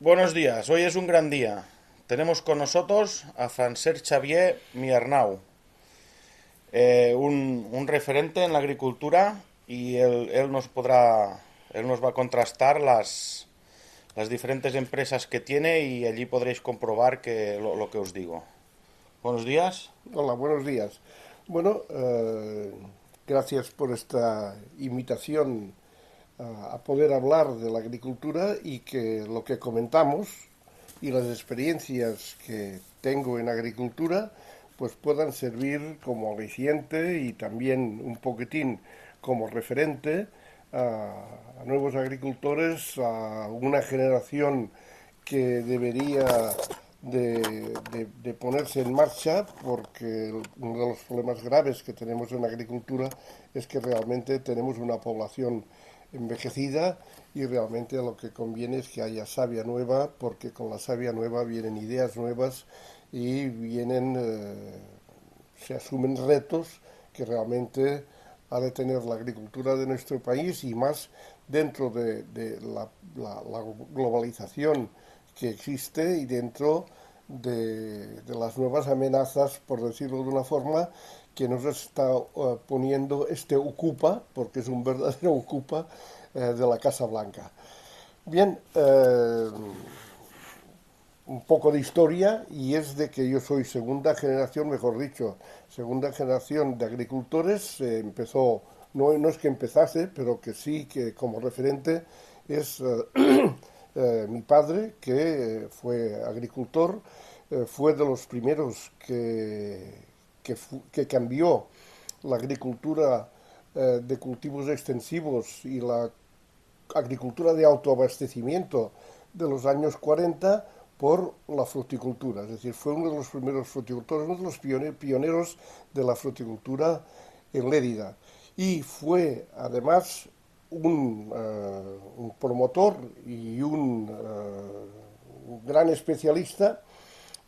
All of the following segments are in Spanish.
Buenos días, hoy es un gran día. Tenemos con nosotros a Francesc Xavier Miernau, un referente en la agricultura y él nos va a contrastar las diferentes empresas que tiene y allí podréis comprobar lo que os digo. Buenos días. Hola, buenos días. Bueno, gracias por esta invitación a poder hablar de la agricultura y que lo que comentamos y las experiencias que tengo en agricultura pues puedan servir como aliciente y también un poquitín como referente a nuevos agricultores, a una generación que debería de ponerse en marcha porque uno de los problemas graves que tenemos en la agricultura es que realmente tenemos una población envejecida y realmente lo que conviene es que haya savia nueva porque con la savia nueva vienen ideas nuevas y se asumen retos que realmente ha de tener la agricultura de nuestro país y más dentro de la globalización que existe y dentro de las nuevas amenazas, por decirlo de una forma, que nos está poniendo este ocupa, porque es un verdadero ocupa de la Casa Blanca. Bien, un poco de historia y es de que yo soy segunda generación, mejor dicho, segunda generación de agricultores. Empezó, no es que empezase, pero que sí que como referente es mi padre, que fue agricultor, fue de los primeros que cambió la agricultura de cultivos extensivos y la agricultura de autoabastecimiento de los años 40 por la fruticultura. Es decir, fue uno de los primeros fruticultores, uno de los pioneros de la fruticultura en Lérida. Y fue además un promotor y un gran especialista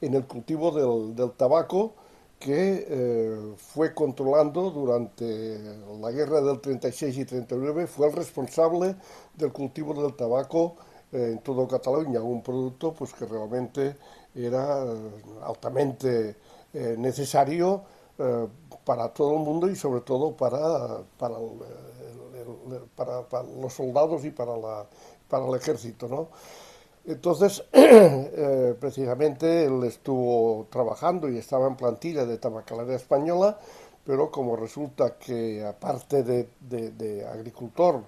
en el cultivo del tabaco que fue controlando durante la guerra del 36 y 39, fue el responsable del cultivo del tabaco en toda Cataluña, un producto pues, que realmente era altamente necesario para todo el mundo y sobre todo para los soldados y para el ejército, ¿no? Entonces, precisamente él estuvo trabajando y estaba en plantilla de Tabacalera Española, pero como resulta que aparte de agricultor,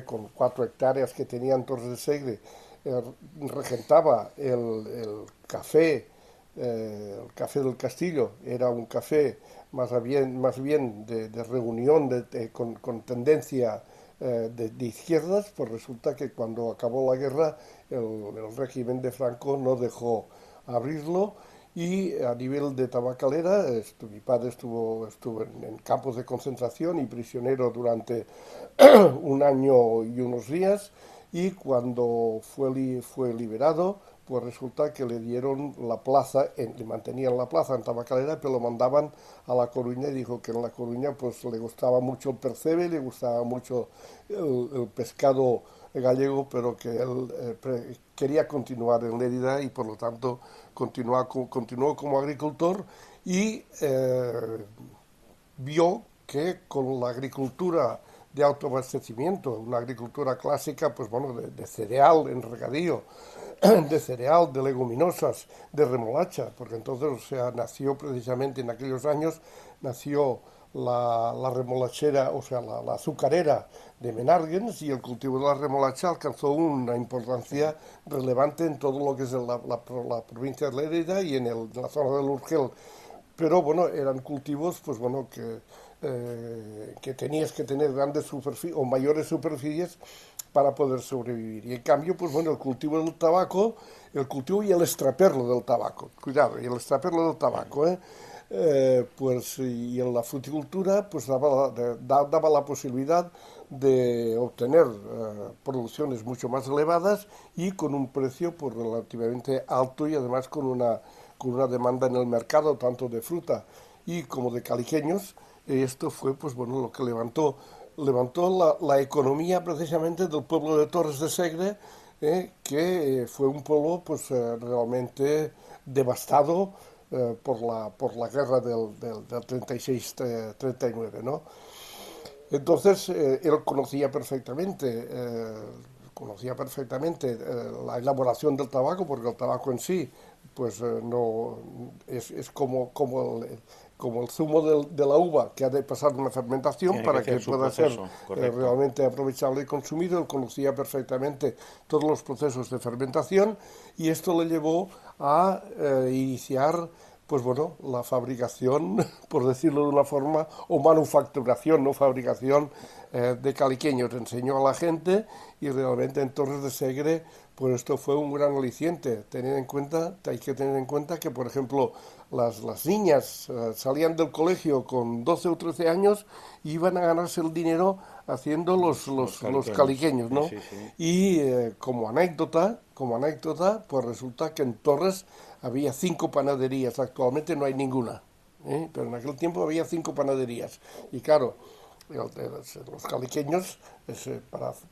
con 4 hectáreas que tenía en Torres de Segre, eh, regentaba el café del Castillo, era un café más bien de reunión con tendencia de izquierdas, pues resulta que cuando acabó la guerra el régimen de Franco no dejó abrirlo y a nivel de tabacalera, mi padre estuvo en campos de concentración y prisionero durante un año y unos días y cuando fue liberado, pues resulta que le dieron la plaza, le mantenían la plaza en Tabacalera, pero lo mandaban a La Coruña y dijo que en La Coruña pues le gustaba mucho el percebe, le gustaba mucho el pescado gallego, pero que él quería continuar en Lérida y por lo tanto continuó como agricultor y vio que con la agricultura de autoabastecimiento, una agricultura clásica, pues bueno, de cereal en regadío, de cereal, de leguminosas, de remolacha, porque entonces, o sea, nació precisamente en aquellos años, nació la remolachera, o sea, la azucarera de Menárguens y el cultivo de la remolacha alcanzó una importancia relevante en todo lo que es la provincia de Lérida y en la zona del Urgel, pero bueno, eran cultivos pues bueno que tenías que tener grandes superficies o mayores superficies para poder sobrevivir. Y en cambio, pues bueno, el cultivo del tabaco, el cultivo y el extraperlo del tabaco, cuidado, y el extraperlo del tabaco, pues y en la fruticultura pues daba la posibilidad de obtener producciones mucho más elevadas y con un precio pues relativamente alto y además con una demanda en el mercado tanto de fruta y como de caliqueños. Esto fue pues bueno lo que levantó la economía precisamente del pueblo de Torres de Segre que fue un pueblo pues realmente devastado por la guerra del 36-39, ¿no? Entonces, él conocía perfectamente la elaboración del tabaco, porque el tabaco en sí, pues no es como el zumo de la uva, que ha de pasar una fermentación Tiene que para hacer que su pueda ser proceso, correcto. realmente aprovechable y consumido. Él conocía perfectamente todos los procesos de fermentación y esto le llevó a iniciar pues bueno, la fabricación, por decirlo de una forma, o manufacturación, no fabricación de caliqueños. Enseñó a la gente y realmente en Torres de Segre, pues esto fue un gran aliciente. Hay que tener en cuenta que, por ejemplo, las niñas salían del colegio con 12 o 13 años y iban a ganarse el dinero haciendo Los los caliqueños. caliqueños, Sí, ¿no? sí, sí. Y como anécdota, pues resulta que en Torres había 5 panaderías, actualmente no hay ninguna, ¿eh? Pero en aquel tiempo había 5 panaderías. Y claro, los caliqueños,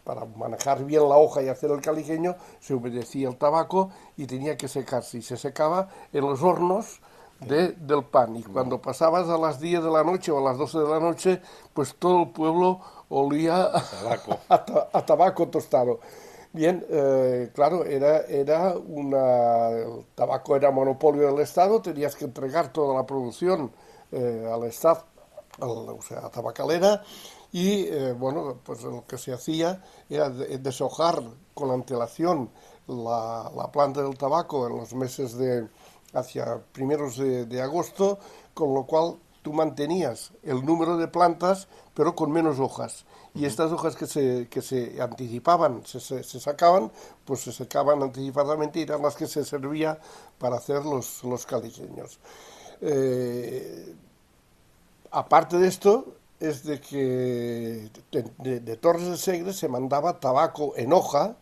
para manejar bien la hoja y hacer el caliqueño, se humedecía el tabaco y tenía que secarse. Y se secaba en los hornos del pan. Y Va, cuando pasabas a las 10 de la noche o a las 12 de la noche, pues todo el pueblo olía a tabaco. a tabaco tostado. Bien, claro, el tabaco era monopolio del Estado, tenías que entregar toda la producción al Estado, o sea, a tabacalera, y bueno, pues lo que se hacía era deshojar con antelación la planta del tabaco en los meses hacia primeros de agosto, con lo cual tú mantenías el número de plantas, pero con menos hojas. Y estas hojas que se anticipaban, se sacaban, pues se secaban anticipadamente y eran las que se servía para hacer los caliqueños. Eh, Aparte de esto, es de que de Torres de Segre se mandaba tabaco en hoja,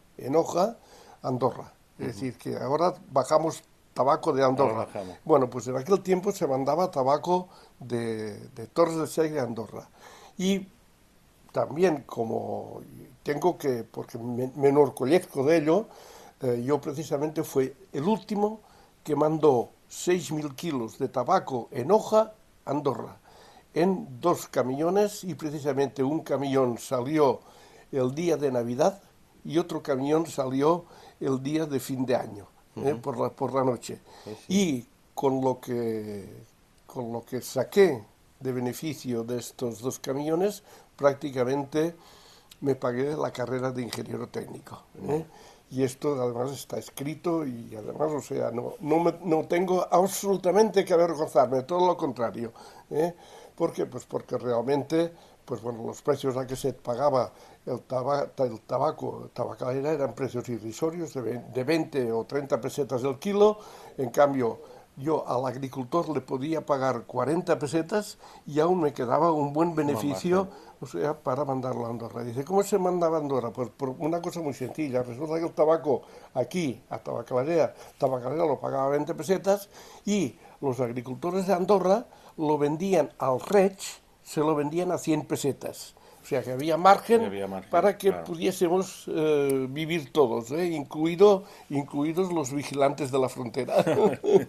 a Andorra. Es decir, que ahora bajamos tabaco de Ahora Andorra. bajamos. Bueno, pues en aquel tiempo se mandaba tabaco de Torres de Segre a Andorra. Y también como porque me enorgullezco de ello, yo precisamente fue el último que mandó 6.000 kilos de tabaco en hoja a Andorra, en 2 camiones, y precisamente un camión salió el día de Navidad y otro camión salió el día de fin de año, por la noche. Sí, sí. Y con con lo que saqué de beneficio de estos 2 camiones, prácticamente me pagué la carrera de ingeniero técnico, ¿eh? Va. Y esto además está escrito y además, o sea, no tengo absolutamente que avergonzarme, todo lo contrario, ¿eh? ¿Por qué? Pues porque realmente, pues bueno, los precios a que se pagaba el tabaco, tabacalera, eran precios irrisorios de 20 o 30 pesetas el kilo. En cambio, yo al agricultor le podía pagar 40 pesetas y aún me quedaba un buen Un beneficio, margen. o sea, para mandarlo a Andorra. Dice, ¿cómo se mandaba a Andorra? Pues por una cosa muy sencilla. Resulta que el tabaco aquí, a Tabacalera lo pagaba 20 pesetas y los agricultores de Andorra lo vendían al Reig, se lo vendían a 100 pesetas. O sea que había Sí que margen había margen, para que claro. pudiésemos vivir todos, incluidos los vigilantes de la frontera.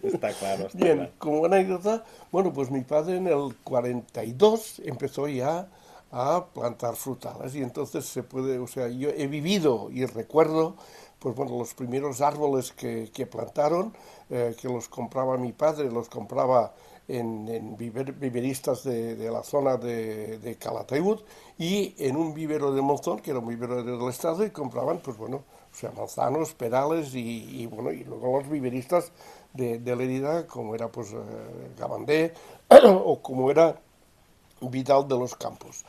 Está claro, está Bien, claro. como anécdota, bueno, pues mi padre en el 42 empezó ya a plantar frutales y entonces o sea, yo he vivido y recuerdo, pues bueno, los primeros árboles que plantaron, que los compraba mi padre, los compraba en viveristas de la zona de Calatayud y en un vivero de Monzón, que era un vivero del Estado, y compraban, pues bueno, o sea, manzanos, perales bueno, y luego los viveristas de Lérida, como era pues Gabandé o como era Vidal de los Campos.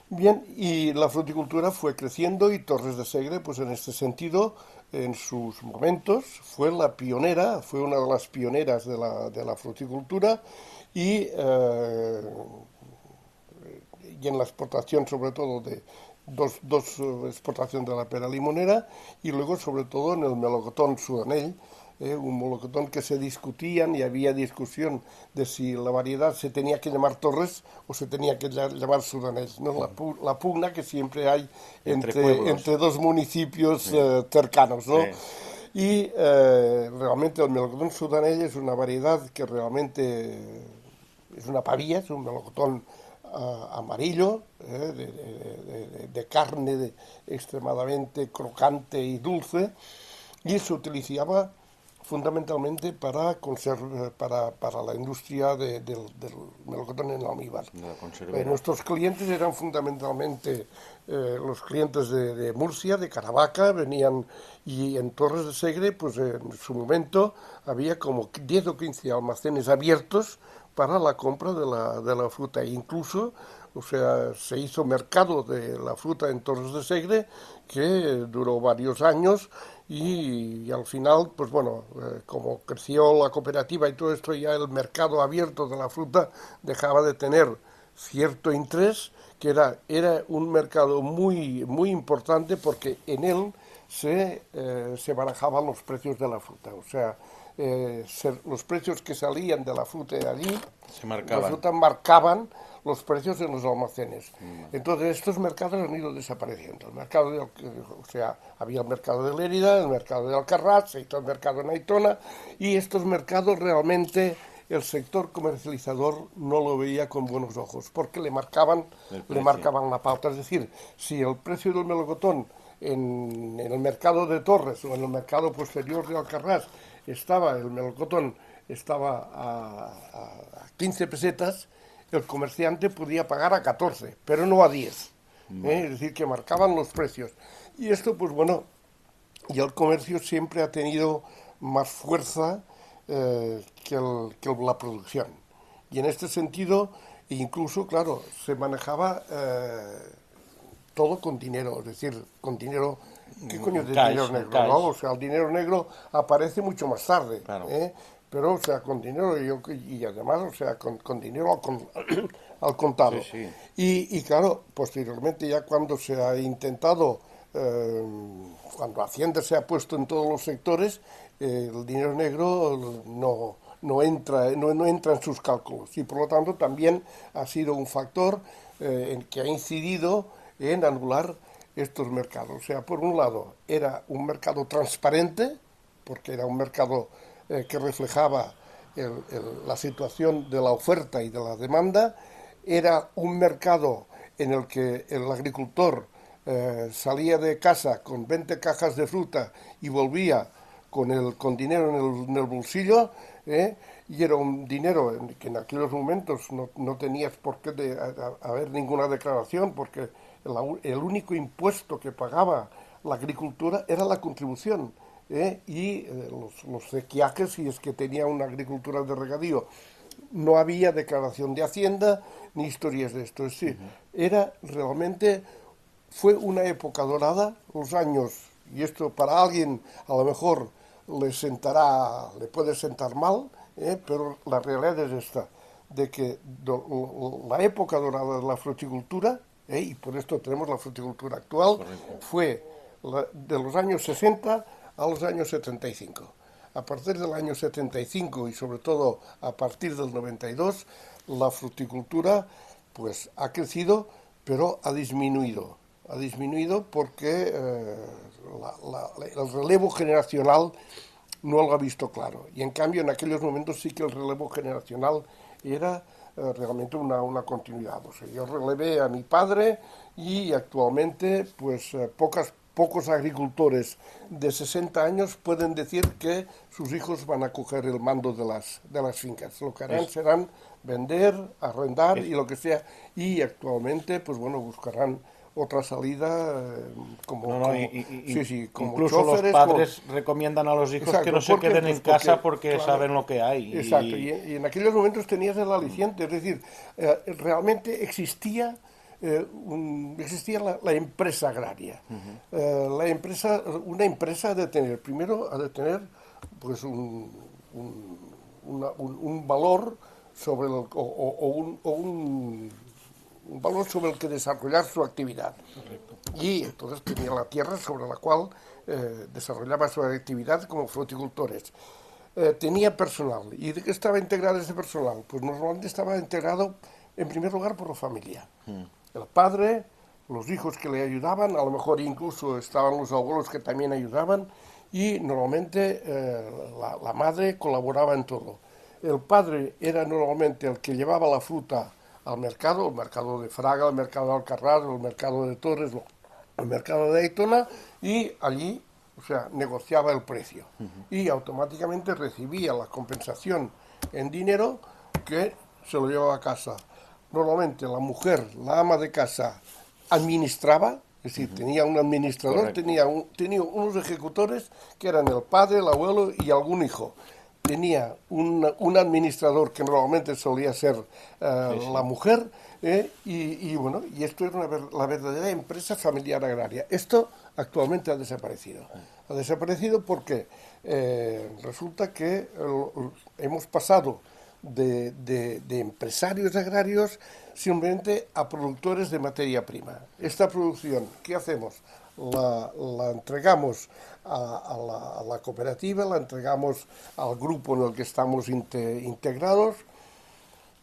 Bien, y la fruticultura fue creciendo y Torres de Segre, pues en este sentido, en sus momentos, fue una de las pioneras de la fruticultura y, y en la exportación sobre todo de dos exportación de la pera limonera y luego sobre todo en el melocotón sudanell, un melocotón que se discutían y había discusión de si la variedad se tenía que llamar Torres o se tenía que llamar Sudanés, ¿no? La pugna que siempre hay entre dos municipios cercanos, ¿no? Sí. Y realmente el melocotón sudanés es una variedad que realmente es una pavía, es un melocotón amarillo, de carne extremadamente crocante y dulce, y se utilizaba fundamentalmente para la industria del melocotón en almíbar. Nuestros clientes eran fundamentalmente los clientes de Murcia, de Caravaca, venían, y en Torres de Segre, pues en su momento había como 10 o 15 almacenes abiertos para la compra de la fruta. E incluso, o sea, se hizo mercado de la fruta en Torres de Segre, que duró varios años, y al final, pues bueno, como creció la cooperativa y todo esto, ya el mercado abierto de la fruta dejaba de tener cierto interés, que era un mercado muy importante, porque en él se barajaban los precios de la fruta. O sea, los precios que salían de la fruta de allí, Se marcaban. la fruta marcaban los precios en los almacenes. Entonces estos mercados han ido desapareciendo. O sea, había el mercado de Lérida, el mercado de Alcarràs, se hizo el mercado en Aitona, y estos mercados realmente el sector comercializador no lo veía con buenos ojos, porque le marcaban la pauta. Es decir, si el precio del melocotón en el mercado de Torres o en el mercado posterior de Alcarràs el melocotón estaba a 15 pesetas, el comerciante podía pagar a 14, pero no a 10. Es decir, que marcaban los precios. Y esto, pues bueno, y el comercio siempre ha tenido más fuerza que la producción. Y en este sentido, incluso, claro, se manejaba todo con dinero, es decir, con dinero. ¿Qué coño de dinero negro? ¿No? O sea, el dinero negro aparece mucho más tarde. Claro. Pero, o sea, con dinero, y además, o sea, con dinero al contado. Sí, sí. Y claro, posteriormente, ya cuando se ha intentado, cuando Hacienda se ha puesto en todos los sectores, el dinero negro no entra en sus cálculos. Y por lo tanto, también ha sido un factor que ha incidido en anular estos mercados. O sea, por un lado, era un mercado transparente, porque era un mercado que reflejaba la situación de la oferta y de la demanda. Era un mercado en el que el agricultor salía de casa con 20 cajas de fruta y volvía con dinero en el bolsillo, y era un dinero que en aquellos momentos no tenías por qué haber ninguna declaración, porque el único impuesto que pagaba la agricultura era la contribución, y los sequiajes, si es que tenía una agricultura de regadío. No había declaración de Hacienda ni historias de esto. Es decir, fue una época dorada, los años, y esto para alguien a lo mejor le puede sentar mal, pero la realidad es esta, de que la época dorada de la fruticultura, y por esto tenemos la fruticultura actual, fue de los años 60 a los años 75. A partir del año 75 y sobre todo a partir del 92, la fruticultura pues ha crecido, pero ha disminuido. Ha disminuido porque el relevo generacional no lo ha visto claro. Y en cambio en aquellos momentos sí que el relevo generacional era realmente una continuidad. O sea, yo relevé a mi padre y actualmente pues pocos agricultores de 60 años pueden decir que sus hijos van a coger el mando de las fincas. Lo que harán serán vender, arrendar y lo que sea. Y actualmente, pues bueno, buscarán otra salida como incluso los padres recomiendan a los hijos, exacto, que no se queden en casa porque claro, saben lo que hay. Exacto, y en aquellos momentos tenías el aliciente, es decir, realmente existía la empresa agraria. Una empresa ha de tener pues un valor sobre un valor sobre el que desarrollar su actividad. Correcto. Y entonces tenía la tierra sobre la cual desarrollaba su actividad como fruticultores. Tenía personal. ¿Y de qué estaba integrado ese personal? Pues normalmente estaba integrado en primer lugar por la familia. El padre, los hijos que le ayudaban, a lo mejor incluso estaban los abuelos que también ayudaban, y normalmente la madre colaboraba en todo. El padre era normalmente el que llevaba la fruta al mercado, el mercado de Fraga, el mercado de Alcarrás, el mercado de Torres, el mercado de Aitona, y allí, o sea, negociaba el precio. Y automáticamente recibía la compensación en dinero que se lo llevaba a casa. Normalmente la mujer, la ama de casa, administraba, es decir, tenía un administrador, Correcto. tenía unos ejecutores que eran el padre, el abuelo y algún hijo. Tenía un administrador que normalmente solía ser Sí, la sí. mujer, bueno, y esto era la verdadera empresa familiar agraria. Esto actualmente ha desaparecido. Ha desaparecido porque resulta que hemos pasado de empresarios agrarios simplemente a productores de materia prima. Esta producción, ¿qué hacemos? La entregamos a la cooperativa, la entregamos al grupo en el que estamos integrados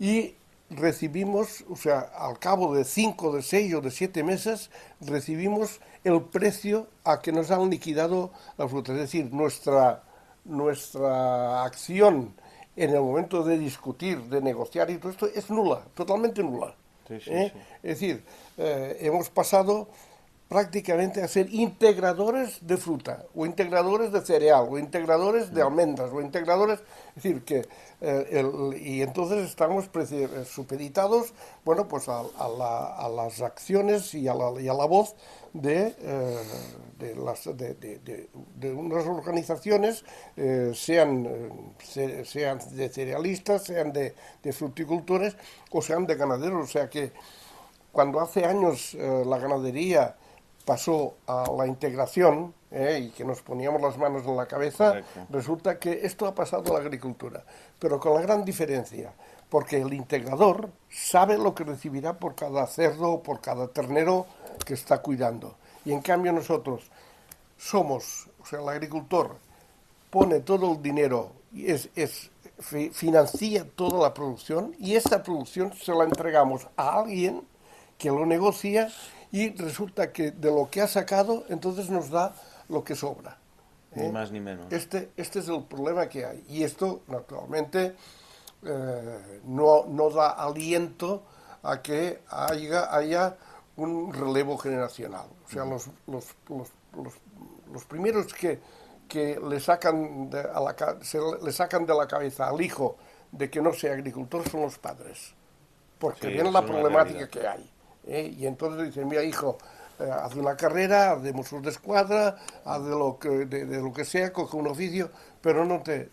y recibimos, o sea, al cabo de 5, de 6 o de 7 meses, recibimos el precio a que nos han liquidado la fruta. Es decir, nuestra acción en el momento de discutir, de negociar y todo esto es nula, totalmente nula. Sí, sí, ¿Eh? sí. Es decir, hemos pasado prácticamente a ser integradores de fruta, o integradores de cereal, o integradores de almendras, o integradores, es decir, que y entonces estamos supeditados, bueno, pues a las acciones y a la voz de unas organizaciones, sean de cerealistas, sean de fruticultores, o sean de ganaderos, o sea que cuando hace años la ganadería pasó a la integración y que nos poníamos las manos en la cabeza, Correcto. resulta que esto ha pasado a la agricultura, pero con la gran diferencia, porque el integrador sabe lo que recibirá por cada cerdo o por cada ternero que está cuidando. Y en cambio nosotros somos, o sea, el agricultor pone todo el dinero y financia toda la producción y esta producción se la entregamos a alguien que lo negocia y resulta que de lo que ha sacado entonces nos da lo que sobra. Ni más ni menos. Este es el problema que hay y esto naturalmente no da aliento a que haya un relevo generacional. O sea, los primeros que le sacan le sacan de la cabeza al hijo de que no sea agricultor son los padres, porque Sí, ven eso la es una problemática realidad. que hay. Y entonces dicen, mira hijo, haz una carrera, haz de Mossos de Escuadra, haz de lo que sea, coge un oficio, pero no te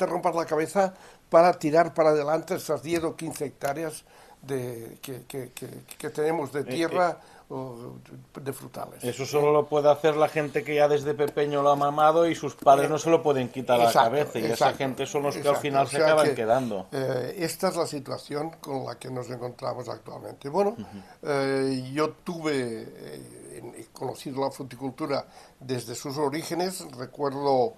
rompas la cabeza para tirar para adelante esas 10 o 15 hectáreas que tenemos de Eh, eh, tierra o de frutales. Eso solo lo puede hacer la gente que ya desde pequeño lo ha mamado y sus padres no se lo pueden quitar a la Exacto, cabeza. Y esa exacto, gente son los que al exacto. final O se sea acaban que quedando. esta es la situación con la que nos encontramos actualmente. Bueno, yo he conocido la fruticultura desde sus orígenes. Recuerdo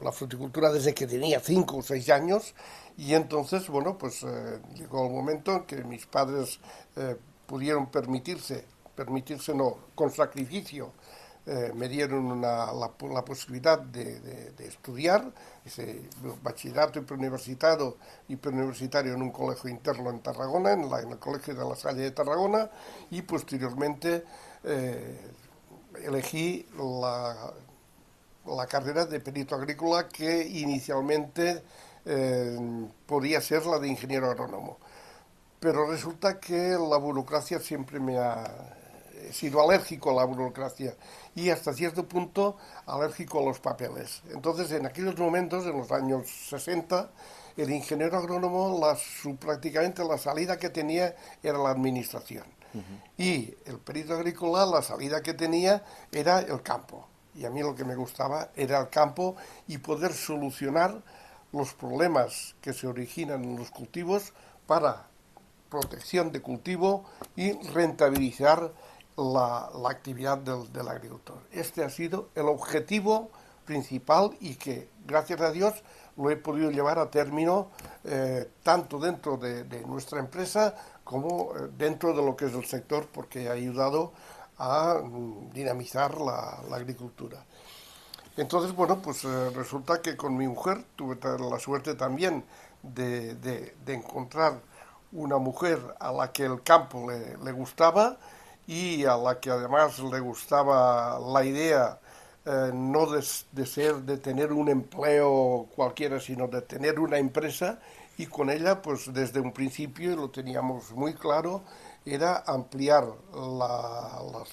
la fruticultura desde que tenía 5 o 6 años y entonces, bueno, pues llegó el momento en que mis padres pudieron permitirse no, con sacrificio, me dieron la posibilidad de estudiar ese bachillerato y preuniversitario en un colegio interno en Tarragona, en el colegio de La Salle de Tarragona, y posteriormente elegí la carrera de perito agrícola que inicialmente podía ser la de ingeniero agrónomo. Pero resulta que la burocracia siempre me ha sido alérgico a la burocracia y hasta cierto punto alérgico a los papeles. Entonces, en aquellos momentos, en los años 60, el ingeniero agrónomo, prácticamente la salida que tenía era la administración. Y el perito agrícola, la salida que tenía era el campo. Y a mí lo que me gustaba era el campo y poder solucionar los problemas que se originan en los cultivos para protección de cultivo y rentabilizar la actividad del agricultor. Este ha sido el objetivo principal y que, gracias a Dios, lo he podido llevar a término tanto dentro de nuestra empresa como dentro de lo que es el sector, porque ha ayudado a dinamizar la agricultura. Entonces, bueno, pues resulta que con mi mujer tuve la suerte también de encontrar una mujer a la que el campo le gustaba y a la que además le gustaba la idea no de tener un empleo cualquiera, sino de tener una empresa, y con ella, pues desde un principio, y lo teníamos muy claro, era ampliar la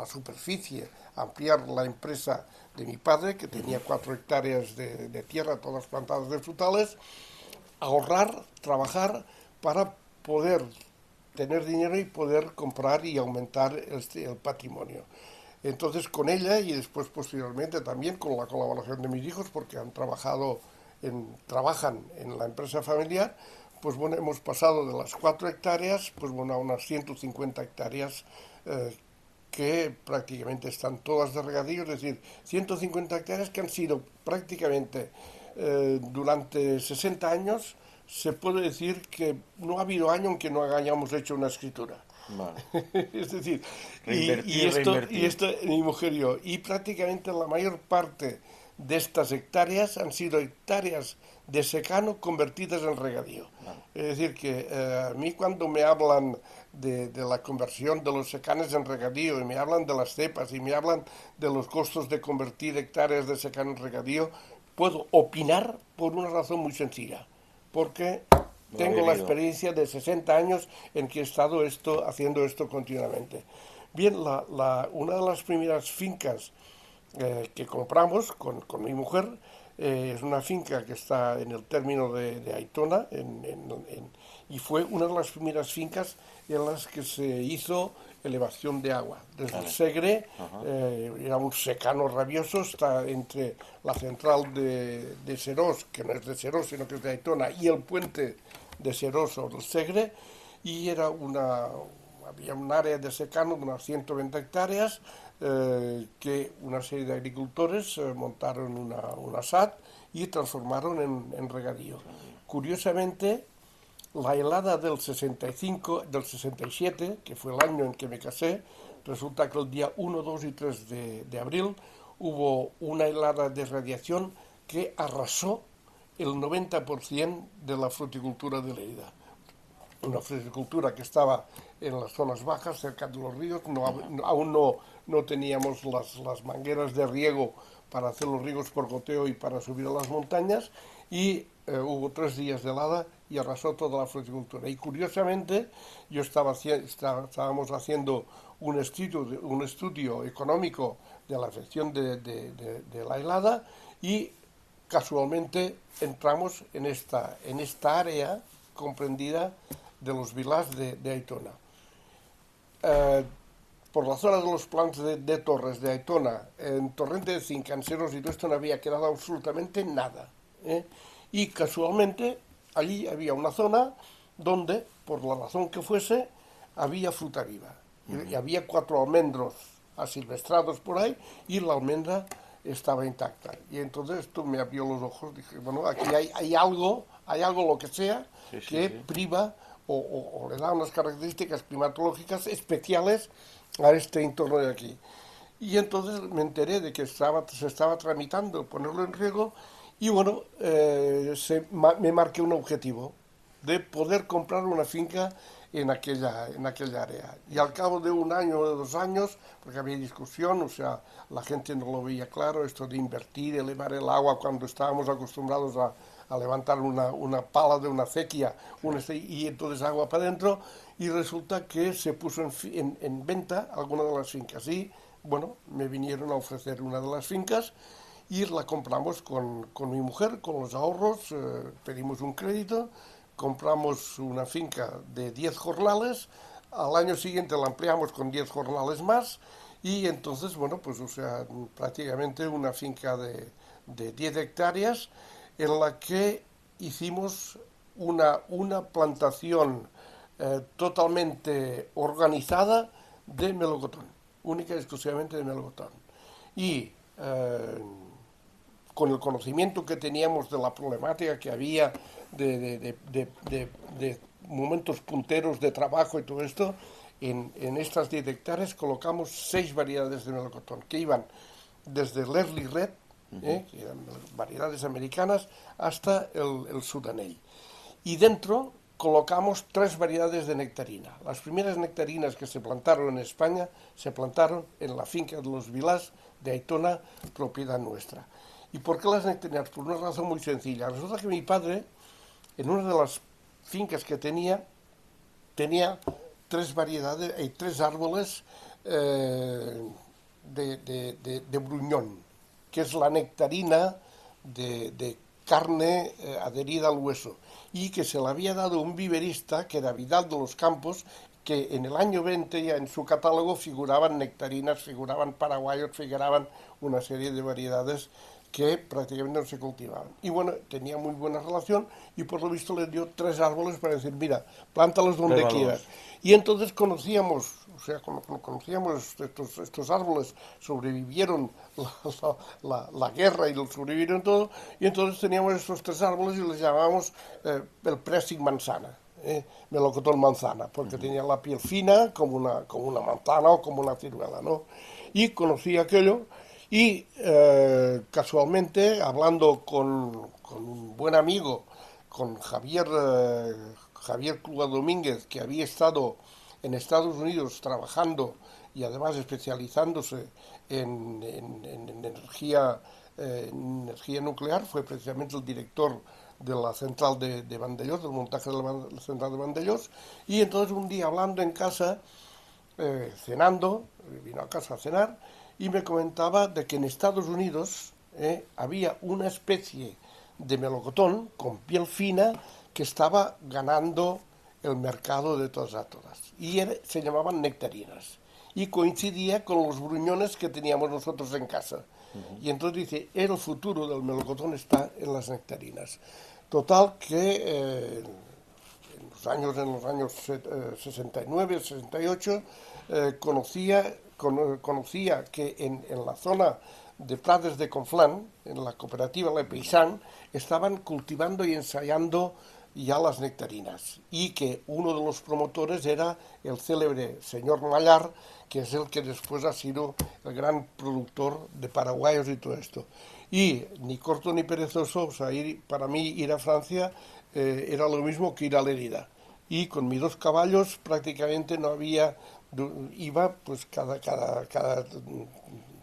superficie, ampliar la empresa de mi padre, que tenía 4 hectáreas de tierra, todas plantadas de frutales, ahorrar, trabajar para poder tener dinero y poder comprar y aumentar el patrimonio. Entonces con ella y después posteriormente también con la colaboración de mis hijos, porque trabajan en la empresa familiar, pues bueno, hemos pasado de las 4 hectáreas pues bueno, a unas 150 hectáreas que prácticamente están todas de regadío, es decir, 150 hectáreas que han sido prácticamente durante 60 años, se puede decir que no ha habido año en que no hayamos hecho una escritura. Vale. Es decir, Reinvertir, reinvertir. mi mujer y yo, y prácticamente la mayor parte de estas hectáreas han sido hectáreas de secano convertidas en regadío. Vale. Es decir, que a mí cuando me hablan de la conversión de los secanes en regadío, y me hablan de las cepas, y me hablan de los costos de convertir hectáreas de secano en regadío, puedo opinar por una razón muy sencilla, porque tengo la experiencia de 60 años en que he estado haciendo esto continuamente. Bien, una de las primeras fincas que compramos con mi mujer es una finca que está en el término de Aitona y fue una de las primeras fincas en las que se hizo elevación de agua. Desde el Segre, era un secano rabioso, está entre la central de Serós, que no es de Serós, sino que es de Aitona, y el puente de Serós sobre el Segre, y había un área de secano de unas 120 hectáreas que una serie de agricultores montaron una SAT y transformaron en regadío. Curiosamente, la helada del 67, que fue el año en que me casé, resulta que el día 1, 2 y 3 de abril hubo una helada de radiación que arrasó el 90% de la fruticultura de Lleida. Una fruticultura que estaba en las zonas bajas, cerca de los ríos, aún no teníamos las mangueras de riego para hacer los riegos por goteo y para subir a las montañas, y hubo 3 días de helada y arrasó toda la fruticultura. Y curiosamente, estábamos haciendo un estudio económico de la afección de la helada, y casualmente entramos en esta área comprendida de los vilás de Aitona. Por la zona de los planos de Torres de Aitona, en Torrente de Cincanseros y todo esto no había quedado absolutamente nada. Y casualmente allí había una zona donde, por la razón que fuese, había fruta viva. Y había 4 almendros asilvestrados por ahí y la almendra estaba intacta. Y entonces esto me abrió los ojos. Dije, bueno, aquí hay algo lo que sea, que priva o le da unas características climatológicas especiales a este entorno de aquí. Y entonces me enteré de que se estaba tramitando ponerlo en riego, y bueno, me marqué un objetivo de poder comprar una finca en aquella área. Y al cabo de un año o de 2 años, porque había discusión, o sea, la gente no lo veía claro, esto de invertir, elevar el agua cuando estábamos acostumbrados a levantar una pala de una acequia, y entonces agua para adentro, y resulta que se puso en venta alguna de las fincas. Y bueno, me vinieron a ofrecer una de las fincas y la compramos con mi mujer, con los ahorros, pedimos un crédito, compramos una finca de 10 jornales, al año siguiente la ampliamos con 10 jornales más, y entonces, bueno, pues o sea, prácticamente una finca de 10 hectáreas en la que hicimos una plantación totalmente organizada de melocotón, única y exclusivamente de melocotón. Y con el conocimiento que teníamos de la problemática que había de momentos punteros de trabajo y todo esto, en estas 10 hectáreas colocamos 6 variedades de melocotón, que iban desde el Early Red, que eran variedades americanas, hasta el Sudanell. Y dentro colocamos 3 variedades de nectarina. Las primeras nectarinas que se plantaron en España se plantaron en la finca de los Vilás de Aitona, propiedad nuestra. ¿Y por qué las nectarinas? Por una razón muy sencilla. Resulta que mi padre, en una de las fincas que tenía 3 variedades, hay 3 árboles de bruñón, que es la nectarina de carne adherida al hueso, y que se le había dado un viverista, que era Vidal de los Campos, que en el año 20 ya en su catálogo figuraban nectarinas, figuraban paraguayos, figuraban una serie de variedades que prácticamente no se cultivaban. Y bueno, tenía muy buena relación y por lo visto les dio 3 árboles para decir, mira, plántalos donde quieras. Y entonces conocíamos, o sea, conocíamos estos árboles, sobrevivieron la guerra y lo sobrevivieron todo, y entonces teníamos estos 3 árboles y les llamábamos el pressing manzana. Melocotón manzana, porque tenía la piel fina como una manzana o como una ciruela, ¿no? Y conocí aquello y casualmente, hablando con un buen amigo, con Javier Clua Domínguez, que había estado en Estados Unidos trabajando y además especializándose en energía nuclear, fue precisamente el director de la central de Vandellós, del montaje de la central de Vandellós, y entonces un día hablando en casa, cenando, vino a casa a cenar, y me comentaba de que en Estados Unidos había una especie de melocotón con piel fina que estaba ganando el mercado de todas a todas. Y se llamaban nectarinas. Y coincidía con los bruñones que teníamos nosotros en casa. Y entonces dice, el futuro del melocotón está en las nectarinas. Total que en los años 69, 68, conocía que en la zona de Prades de Conflán, en la cooperativa Le Paysan, estaban cultivando y ensayando ya las nectarinas, y que uno de los promotores era el célebre señor Mallar, que es el que después ha sido el gran productor de paraguayos y todo esto. Y ni corto ni perezoso, o sea, para mí ir a Francia era lo mismo que ir a Lérida. Y con mis 2 caballos prácticamente no había, iba pues cada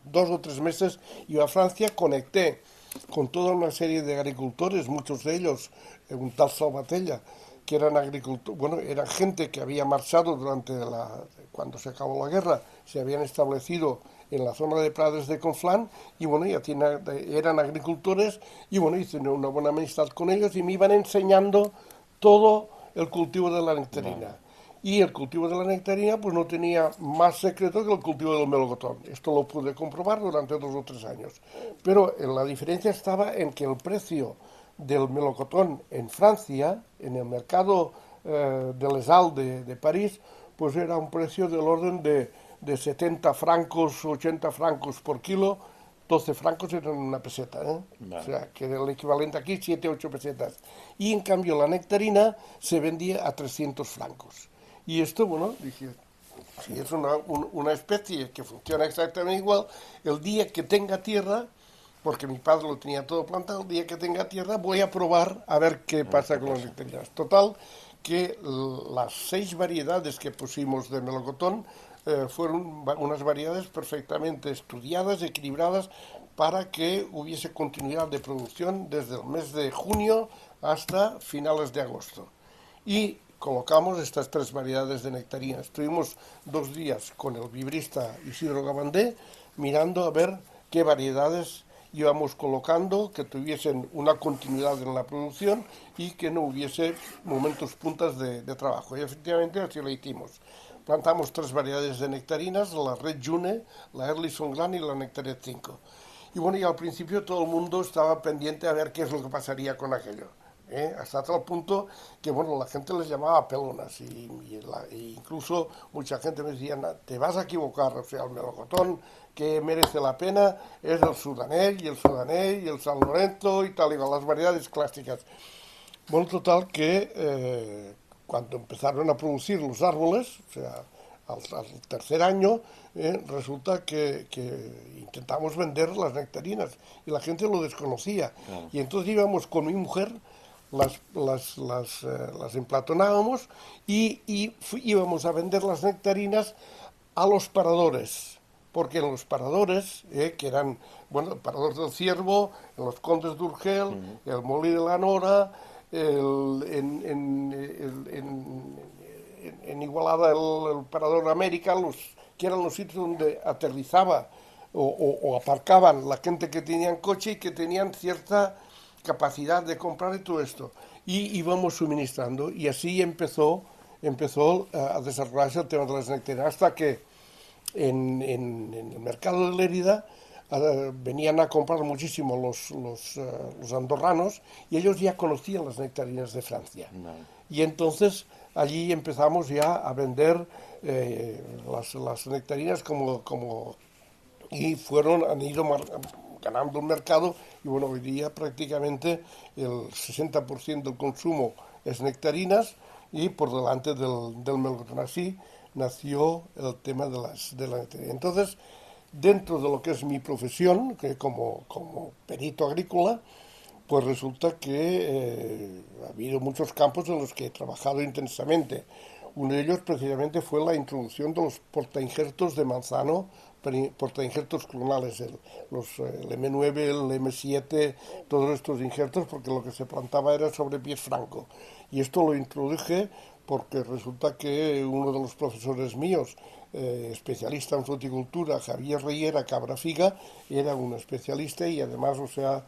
2 o 3 meses iba a Francia, conecté con toda una serie de agricultores, muchos de ellos, un tal Salvatella, que eran agricultores, bueno, eran gente que había marchado cuando se acabó la guerra, se habían establecido en la zona de Prades de Conflán, y bueno, eran agricultores, y bueno, hice una buena amistad con ellos, y me iban enseñando todo el cultivo de la nectarina. Vale. Y el cultivo de la nectarina pues no tenía más secreto que el cultivo del melocotón. Esto lo pude comprobar durante 2 o 3 años. Pero la diferencia estaba en que el precio del melocotón en Francia, en el mercado de Les Halles de París, pues era un precio del orden de 70 francos, 80 francos por kilo. 12 francos eran una peseta, Vale. O sea, que era el equivalente aquí, 7, 8 pesetas. Y en cambio la nectarina se vendía a 300 francos. Y esto, bueno, dije, si es una especie que funciona exactamente igual, el día que tenga tierra, porque mi padre lo tenía todo plantado, el día que tenga tierra voy a probar a ver qué pasa con las nectarinas. Total, que las 6 variedades que pusimos de melocotón fueron unas variedades perfectamente estudiadas, equilibradas, para que hubiese continuidad de producción desde el mes de junio hasta finales de agosto. Y colocamos estas 3 variedades de nectarinas. Estuvimos 2 días con el vibrista Isidro Gabandé mirando a ver qué variedades íbamos colocando, que tuviesen una continuidad en la producción y que no hubiese momentos puntas de trabajo. Y efectivamente así lo hicimos. Plantamos 3 variedades de nectarinas, la Red June, la Early Songland y la Nectaret 5. Y bueno, y al principio todo el mundo estaba pendiente a ver qué es lo que pasaría con aquello. hasta tal punto que bueno, la gente les llamaba pelonas y incluso mucha gente me decía, te vas a equivocar, o sea, el melocotón que merece la pena es el sudanés y el sudanés y el San Lorenzo y tal, y las variedades clásicas. Bueno, total que cuando empezaron a producir los árboles, o sea, al tercer año, resulta que intentamos vender las nectarinas y la gente lo desconocía. Claro. Y entonces íbamos con mi mujer, las emplatonábamos y íbamos a vender las nectarinas a los paradores. Porque en los paradores, que eran, bueno, el parador del Ciervo, en los Condes de Urgel, el Molí de la Nora, en Igualada el Parador América, que eran los sitios donde aterrizaba o aparcaban la gente que tenían coche y que tenían cierta capacidad de comprar y todo esto. Y íbamos suministrando y así empezó a desarrollarse el tema de las nectarinas hasta que en el mercado de Lérida venían a comprar muchísimo los andorranos y ellos ya conocían las nectarinas de Francia. Vale. Y entonces allí empezamos ya a vender las nectarinas y han ido ganando un mercado y bueno, hoy día prácticamente el 60% del consumo es nectarinas y por delante del melocotón. Así nació el tema de la nectarina. Entonces, dentro de lo que es mi profesión, que como perito agrícola, pues resulta que ha habido muchos campos en los que he trabajado intensamente. Uno de ellos precisamente fue la introducción de los portainjertos de manzano, portainjertos clonales, el M9, el M7, todos estos injertos, porque lo que se plantaba era sobre pies franco. Y esto lo introduje porque resulta que uno de los profesores míos, especialista en fruticultura, Javier Riera Cabrafiga, era un especialista y además, o sea,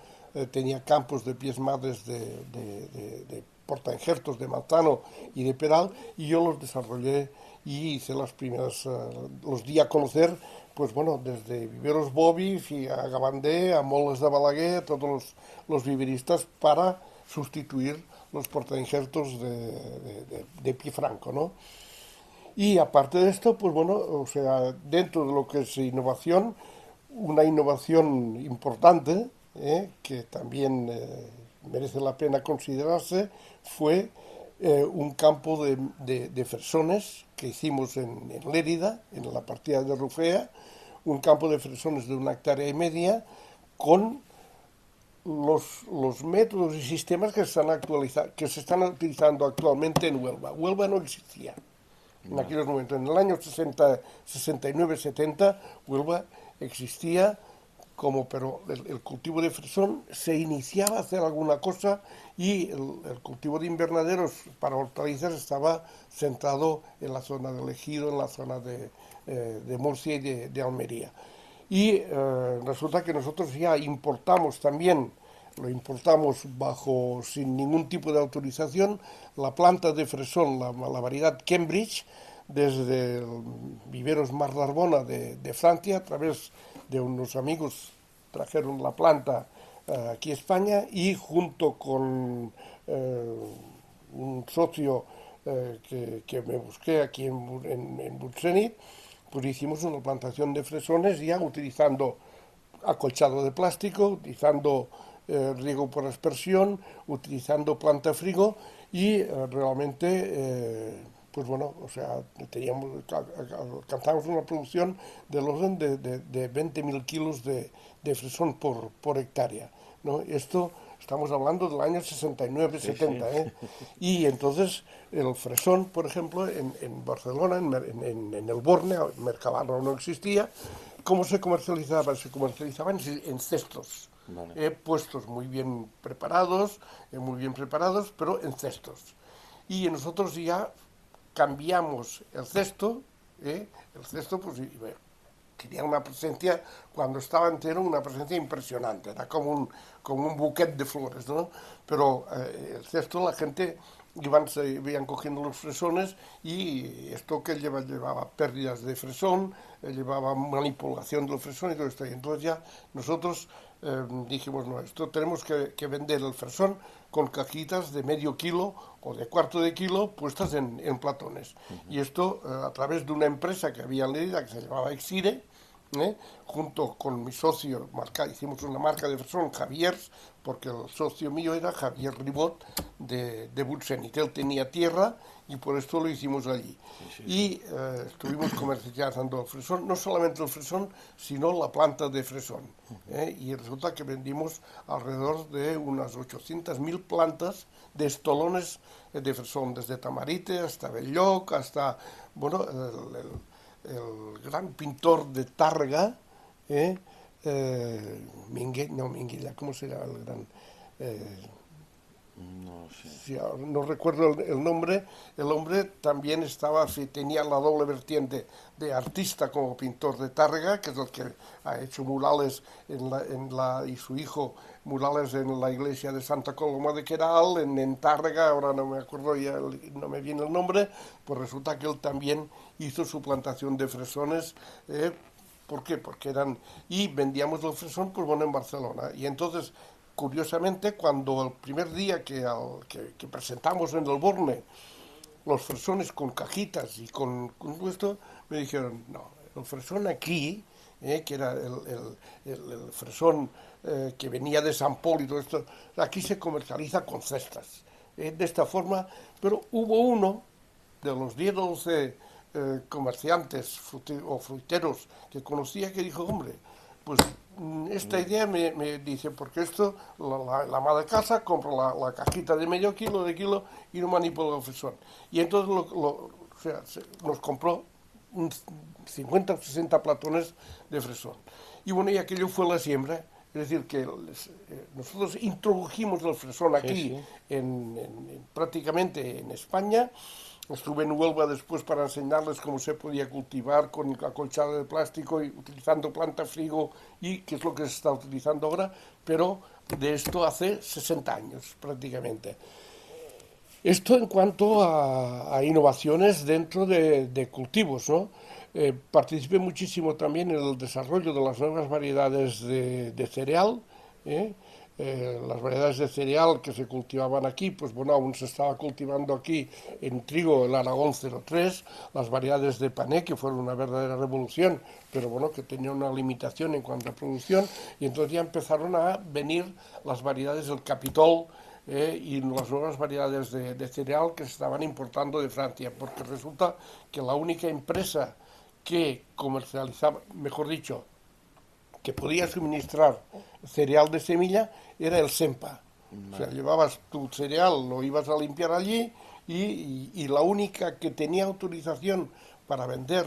tenía campos de pies madres de portainjertos de manzano y de peral y yo los desarrollé y hice las primeras, los di a conocer, pues bueno, desde Viveros Bobby y a Gabandé, a Moles de Balaguer, a todos los viveristas para sustituir los portainjertos de pie franco, ¿no? Y aparte de esto, pues bueno, o sea, dentro de lo que es innovación, una innovación importante, que también merece la pena considerarse, fue un campo de fresones que hicimos en Lérida, en la partida de Rufea, un campo de fresones de 1,5 hectáreas con los métodos y sistemas que se están utilizando actualmente en Huelva. Huelva no existía en aquellos momentos. En el año 69-70, Huelva existía pero el cultivo de fresón se iniciaba a hacer alguna cosa y el cultivo de invernaderos para hortalizas estaba centrado en la zona del Ejido, en la zona de Murcia y de Almería. Y resulta que nosotros ya importamos también, lo importamos sin ningún tipo de autorización, la planta de fresón, la variedad Cambridge, desde Viveros Mar d'Arbona de Francia, a través de unos amigos trajeron la planta aquí a España y junto con un socio que me busqué aquí en Butseni, pues hicimos una plantación de fresones ya utilizando acolchado de plástico, utilizando riego por aspersión, utilizando planta frigo y realmente pues bueno, o sea, alcanzamos una producción del orden de 20.000 kilos de fresón por hectárea, ¿no? Esto estamos hablando del año 69-70, Sí, ¿eh? Y entonces el fresón, por ejemplo, en Barcelona, en el Borne, Mercabarna no existía. ¿Cómo se comercializaba? Se comercializaban en cestos, vale. puestos muy bien preparados, pero en cestos. Y nosotros ya cambiamos el cesto pues bueno, tenía una presencia, cuando estaba entero, una presencia impresionante, era como un buquet de flores, ¿no? Pero el cesto la gente iban cogiendo los fresones y esto que llevaba pérdidas de fresón, llevaba manipulación del fresón y todo esto. Y entonces ya nosotros dijimos, no, esto tenemos que vender el fresón con cajitas de medio kilo o de cuarto de kilo puestas en platones. Y esto a través de una empresa que había en Lérida que se llamaba Exire, junto con mi socio, hicimos una marca de fresón, Javier, porque el socio mío era Javier Ribot de Butzenic. Él tenía tierra y por esto lo hicimos allí. Y estuvimos comercializando el fresón, no solamente el fresón, sino la planta de fresón. Y resulta que vendimos alrededor de unas 800.000 plantas de estolones de fresón, desde Tamarite hasta Belloc, hasta, bueno, el gran pintor de Tàrrega, Minguella, ¿cómo se llama el gran? No sé. Sí, no recuerdo el nombre. El hombre también tenía la doble vertiente de artista como pintor de Tàrrega, que es el que ha hecho murales y su hijo murales en la iglesia de Santa Coloma de Queralt, en Tàrrega, ahora no me acuerdo, ya no me viene el nombre. Pues resulta que él también hizo su plantación de fresones. ¿Por qué? Porque y vendíamos el fresón, pues bueno, en Barcelona. Y entonces, curiosamente, cuando el primer día que presentamos en el Borne los fresones con cajitas y con esto, me dijeron, no, el fresón aquí, que era el fresón que venía de San Pol y todo esto, aquí se comercializa con cestas. De esta forma, pero hubo uno de los 10 o 12 comerciantes o fruteros que conocía que dijo, hombre, pues esta idea me dice, porque esto, la ama de casa compra la cajita de medio kilo, de kilo, y no manipula el fresón. Y entonces o sea, nos compró 50 o 60 platones de fresón. Y bueno, y aquello fue la siembra. Es decir, que nosotros introdujimos el fresón aquí, Sí. prácticamente en España. Estuve en Huelva después para enseñarles cómo se podía cultivar con acolchado de plástico y utilizando planta frigo y que es lo que se está utilizando ahora, pero de esto hace 60 años prácticamente. Esto en cuanto a innovaciones dentro de cultivos, ¿no? Participé muchísimo también en el desarrollo de las nuevas variedades de cereal, ¿eh? Las variedades de cereal que se cultivaban aquí, pues bueno, aún se estaba cultivando aquí en trigo el Aragón 03, las variedades de pané, que fueron una verdadera revolución, pero bueno, que tenían una limitación en cuanto a producción, y entonces ya empezaron a venir las variedades del Capitol, y las nuevas variedades de cereal que se estaban importando de Francia, porque resulta que la única empresa que comercializaba, mejor dicho, que podía suministrar cereal de semilla era el Sempa. O sea, llevabas tu cereal, lo ibas a limpiar allí y la única que tenía autorización para vender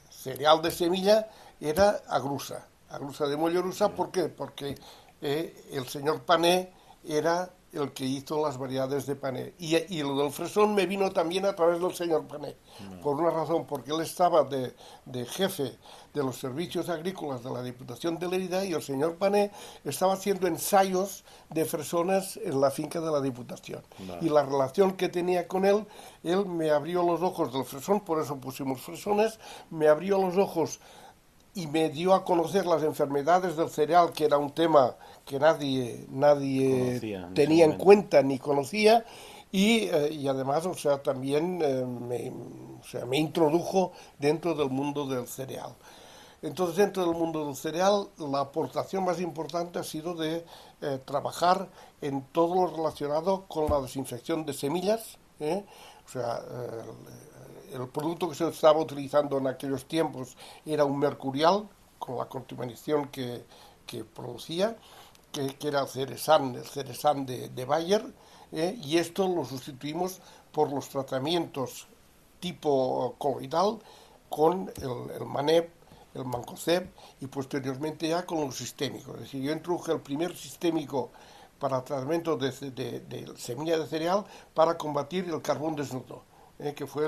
cereal de semilla era Agrusa. Agrusa de Mollerusa, ¿por qué? Porque el señor Pané era el que hizo las variedades de Pané. Y lo del fresón me vino también a través del señor Pané. Por una razón, porque él estaba de jefe de los servicios agrícolas de la Diputación de Lérida y el señor Pané estaba haciendo ensayos de fresones en la finca de la Diputación. Y la relación que tenía con él me abrió los ojos del fresón, por eso pusimos fresones, me abrió los ojos y me dio a conocer las enfermedades del cereal, que era un tema que nadie tenía en cuenta ni conocía, y además, o sea, también me introdujo dentro del mundo del cereal. Entonces, dentro del mundo del cereal, la aportación más importante ha sido de trabajar en todo lo relacionado con la desinfección de semillas, o sea, el producto que se estaba utilizando en aquellos tiempos era un mercurial, con la contaminación que producía, que era el Ceresan de Bayer, y esto lo sustituimos por los tratamientos tipo coloidal con el Manep, el Mancozeb y posteriormente ya con los sistémicos. Es decir, yo introduje el primer sistémico para tratamiento de semilla de cereal para combatir el carbón desnudo, que fue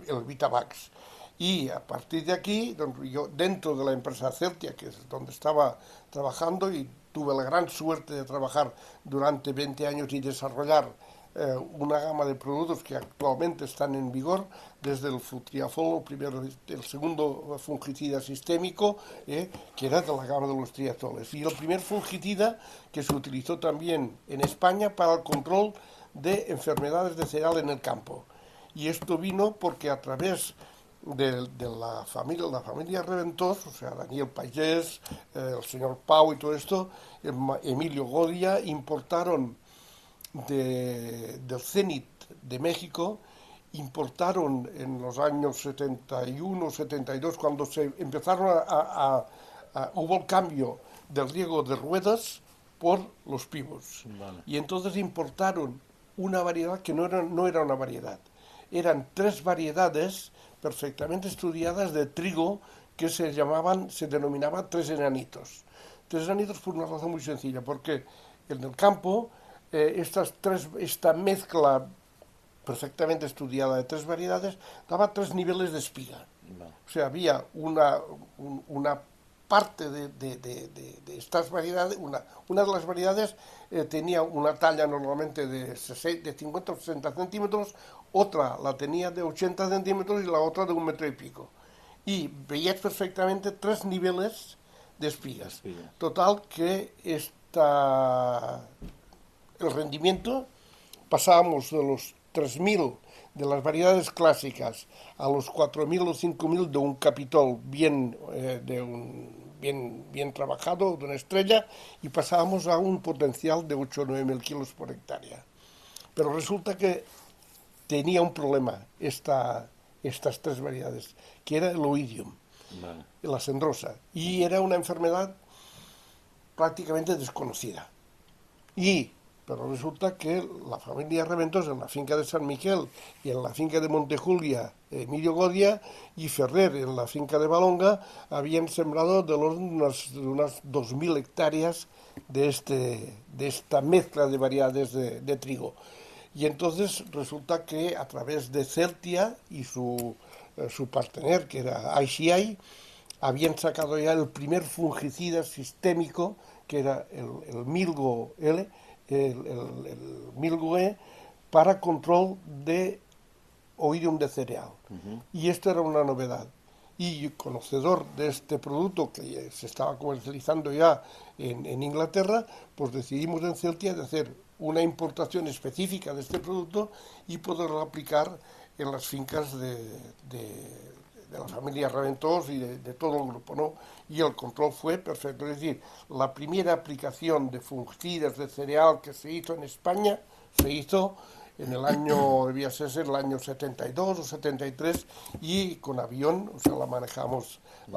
el Vitavax. Y a partir de aquí, yo dentro de la empresa Celtia, que es donde estaba trabajando y tuve la gran suerte de trabajar durante 20 años y desarrollar una gama de productos que actualmente están en vigor, desde el flutriafol, el segundo fungicida sistémico, que era de la gama de los triazoles, y el primer fungicida que se utilizó también en España para el control de enfermedades de cereal en el campo. Y esto vino porque a través de la familia Reventós, o sea, Daniel Pagés, el señor Pau y todo esto, Emilio Godia, importaron del Zenit de México, importaron en los años 71, 72, cuando se empezaron hubo el cambio del riego de ruedas por los pivos. Vale. Y entonces importaron una variedad que no era una variedad. Eran 3 variedades perfectamente estudiadas de trigo que se denominaban 3 enanitos. 3 enanitos por una razón muy sencilla, porque en el campo esta mezcla perfectamente estudiada de 3 variedades daba 3 niveles de espiga. Vale. O sea, había una parte de estas variedades, una de las variedades tenía una talla normalmente de 50 o 60 centímetros, otra la tenía de 80 centímetros y la otra de 1 metro y pico. Y veías perfectamente 3 niveles de espigas. Total que el rendimiento pasábamos de los 3.000 de las variedades clásicas a los 4.000 o 5.000 de un capitol bien trabajado, de una estrella, y pasábamos a un potencial de 8 o 9.000 kilos por hectárea. Pero resulta que tenía un problema estas 3 variedades, que era el oidium, Vale. la cendrosa, y era una enfermedad prácticamente desconocida. Pero resulta que la familia Reventós en la finca de San Miguel y en la finca de Montejulia, Emilio Godia, y Ferrer en la finca de Balonga habían sembrado de unas 2.000 hectáreas de esta mezcla de variedades de trigo. Y entonces resulta que a través de Celtia y su partener, que era ICI, habían sacado ya el primer fungicida sistémico, que era el Milgo L, el Milgo E, para control de oidium de cereal. Y esto era una novedad. Y conocedor de este producto que se estaba comercializando ya en Inglaterra, pues decidimos en Celtia de hacer una importación específica de este producto y poderlo aplicar en las fincas de la familia Reventós y de todo el grupo, ¿no? Y el control fue perfecto. Es decir, la primera aplicación de fungicidas de cereal que se hizo en España se hizo en el año, debía ser el año 72 o 73, y con avión, o sea, la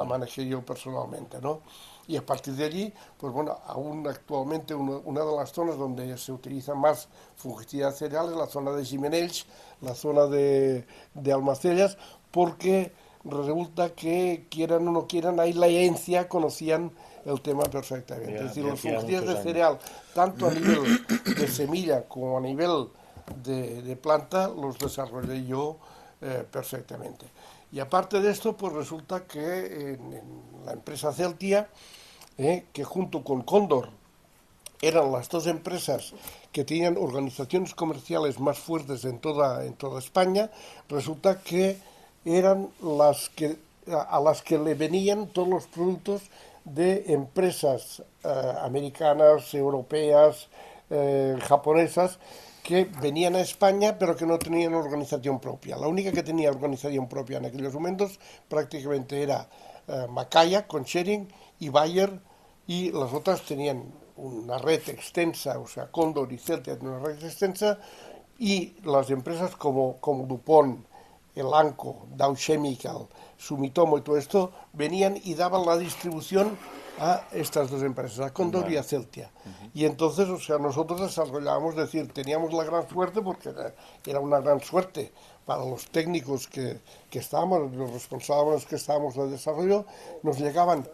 manejé yo personalmente, ¿no? Y a partir de allí, pues bueno, aún actualmente una de las zonas donde se utiliza más fungicida cereal es la zona de Gimenells, la zona de Almacellas, porque resulta que, quieran o no quieran, ahí la herencia conocían el tema perfectamente. Es decir, los fungicidas de cereal, tanto a nivel de semilla como a nivel de planta, los desarrollé yo perfectamente. Y aparte de esto, pues resulta que en la empresa Celtia, que junto con Cóndor eran las 2 empresas que tenían organizaciones comerciales más fuertes en toda España, resulta que eran a las que le venían todos los productos de empresas americanas, europeas, japonesas, que venían a España pero que no tenían organización propia. La única que tenía organización propia en aquellos momentos prácticamente era Macaya con Schering y Bayer, y las otras tenían una red extensa, o sea, Cóndor y Celtia tenían una red extensa, y las empresas como DuPont, Elanco, Dow Chemical, Sumitomo y todo esto venían y daban la distribución a estas 2 empresas, a Cóndor y a Celtia. Y entonces, o sea, nosotros desarrollábamos, es decir, teníamos la gran suerte, porque era una gran suerte para los técnicos que estábamos, los responsables que estábamos de desarrollo, nos llegaban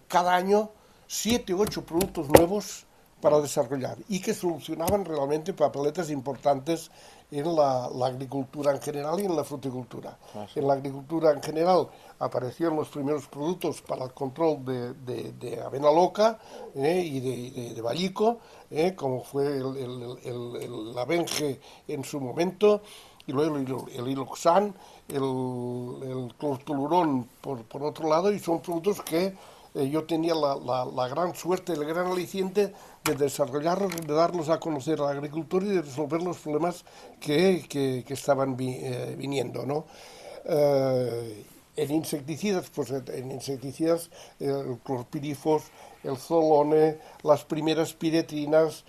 cada año 7 u 8 productos nuevos para desarrollar y que solucionaban realmente papeletas importantes en la agricultura en general y en la fruticultura. En la agricultura en general aparecieron los primeros productos para el control de avena loca y de ballico, como fue el Avenge en su momento, y luego el Iloxan, el clortolurón por otro lado, y son productos que yo tenía la gran suerte, el gran aliciente de desarrollarlos, de darlos a conocer a la agricultura y de resolver los problemas que estaban viniendo, ¿no? En insecticidas, pues en insecticidas, el clorpirifos, el zolone, las primeras piretrinas,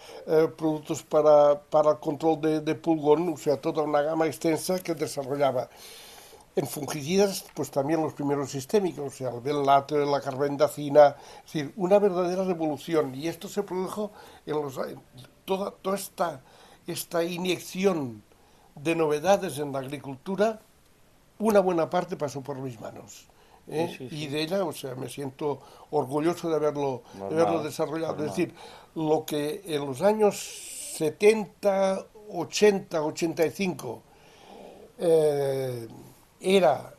productos para el control de pulgón, o sea, toda una gama extensa que desarrollaba. En fungicidas, pues también los primeros sistémicos, o sea, el belato, la carbendazina, es decir, una verdadera revolución. Y esto se produjo en toda esta inyección de novedades en la agricultura, una buena parte pasó por mis manos. Y de ella, o sea, me siento orgulloso de haberlo desarrollado. Normal. Es decir, lo que en los años 70, 80, 85 era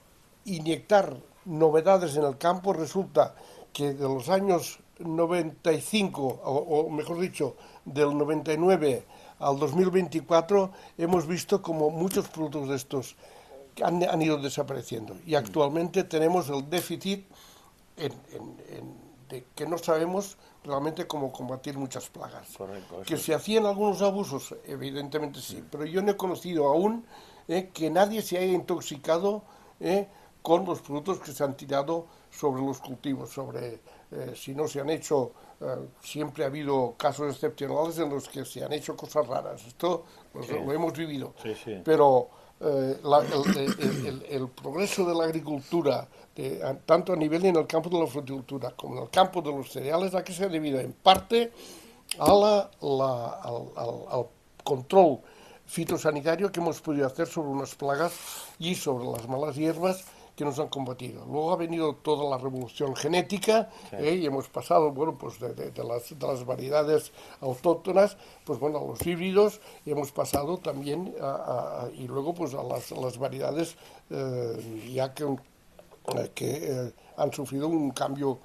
inyectar novedades en el campo, resulta que de los años 95, o mejor dicho, del 99 al 2024, hemos visto como muchos productos de estos han ido desapareciendo. Y actualmente tenemos el déficit de que no sabemos realmente cómo combatir muchas plagas. Correcto, que se hacían algunos abusos, evidentemente sí, pero yo no he conocido aún que nadie se haya intoxicado con los productos que se han tirado sobre los cultivos, si no se han hecho, siempre ha habido casos excepcionales en los que se han hecho cosas raras, esto lo hemos vivido, pero el progreso de la agricultura, tanto a nivel en el campo de la fruticultura como en el campo de los cereales, ¿a qué se ha debido? En parte al control fitosanitario que hemos podido hacer sobre unas plagas y sobre las malas hierbas que nos han combatido. Luego ha venido toda la revolución genética y hemos pasado, bueno, pues de las variedades autóctonas, pues bueno, a los híbridos, y hemos pasado también y luego pues a las variedades ya que han sufrido un cambio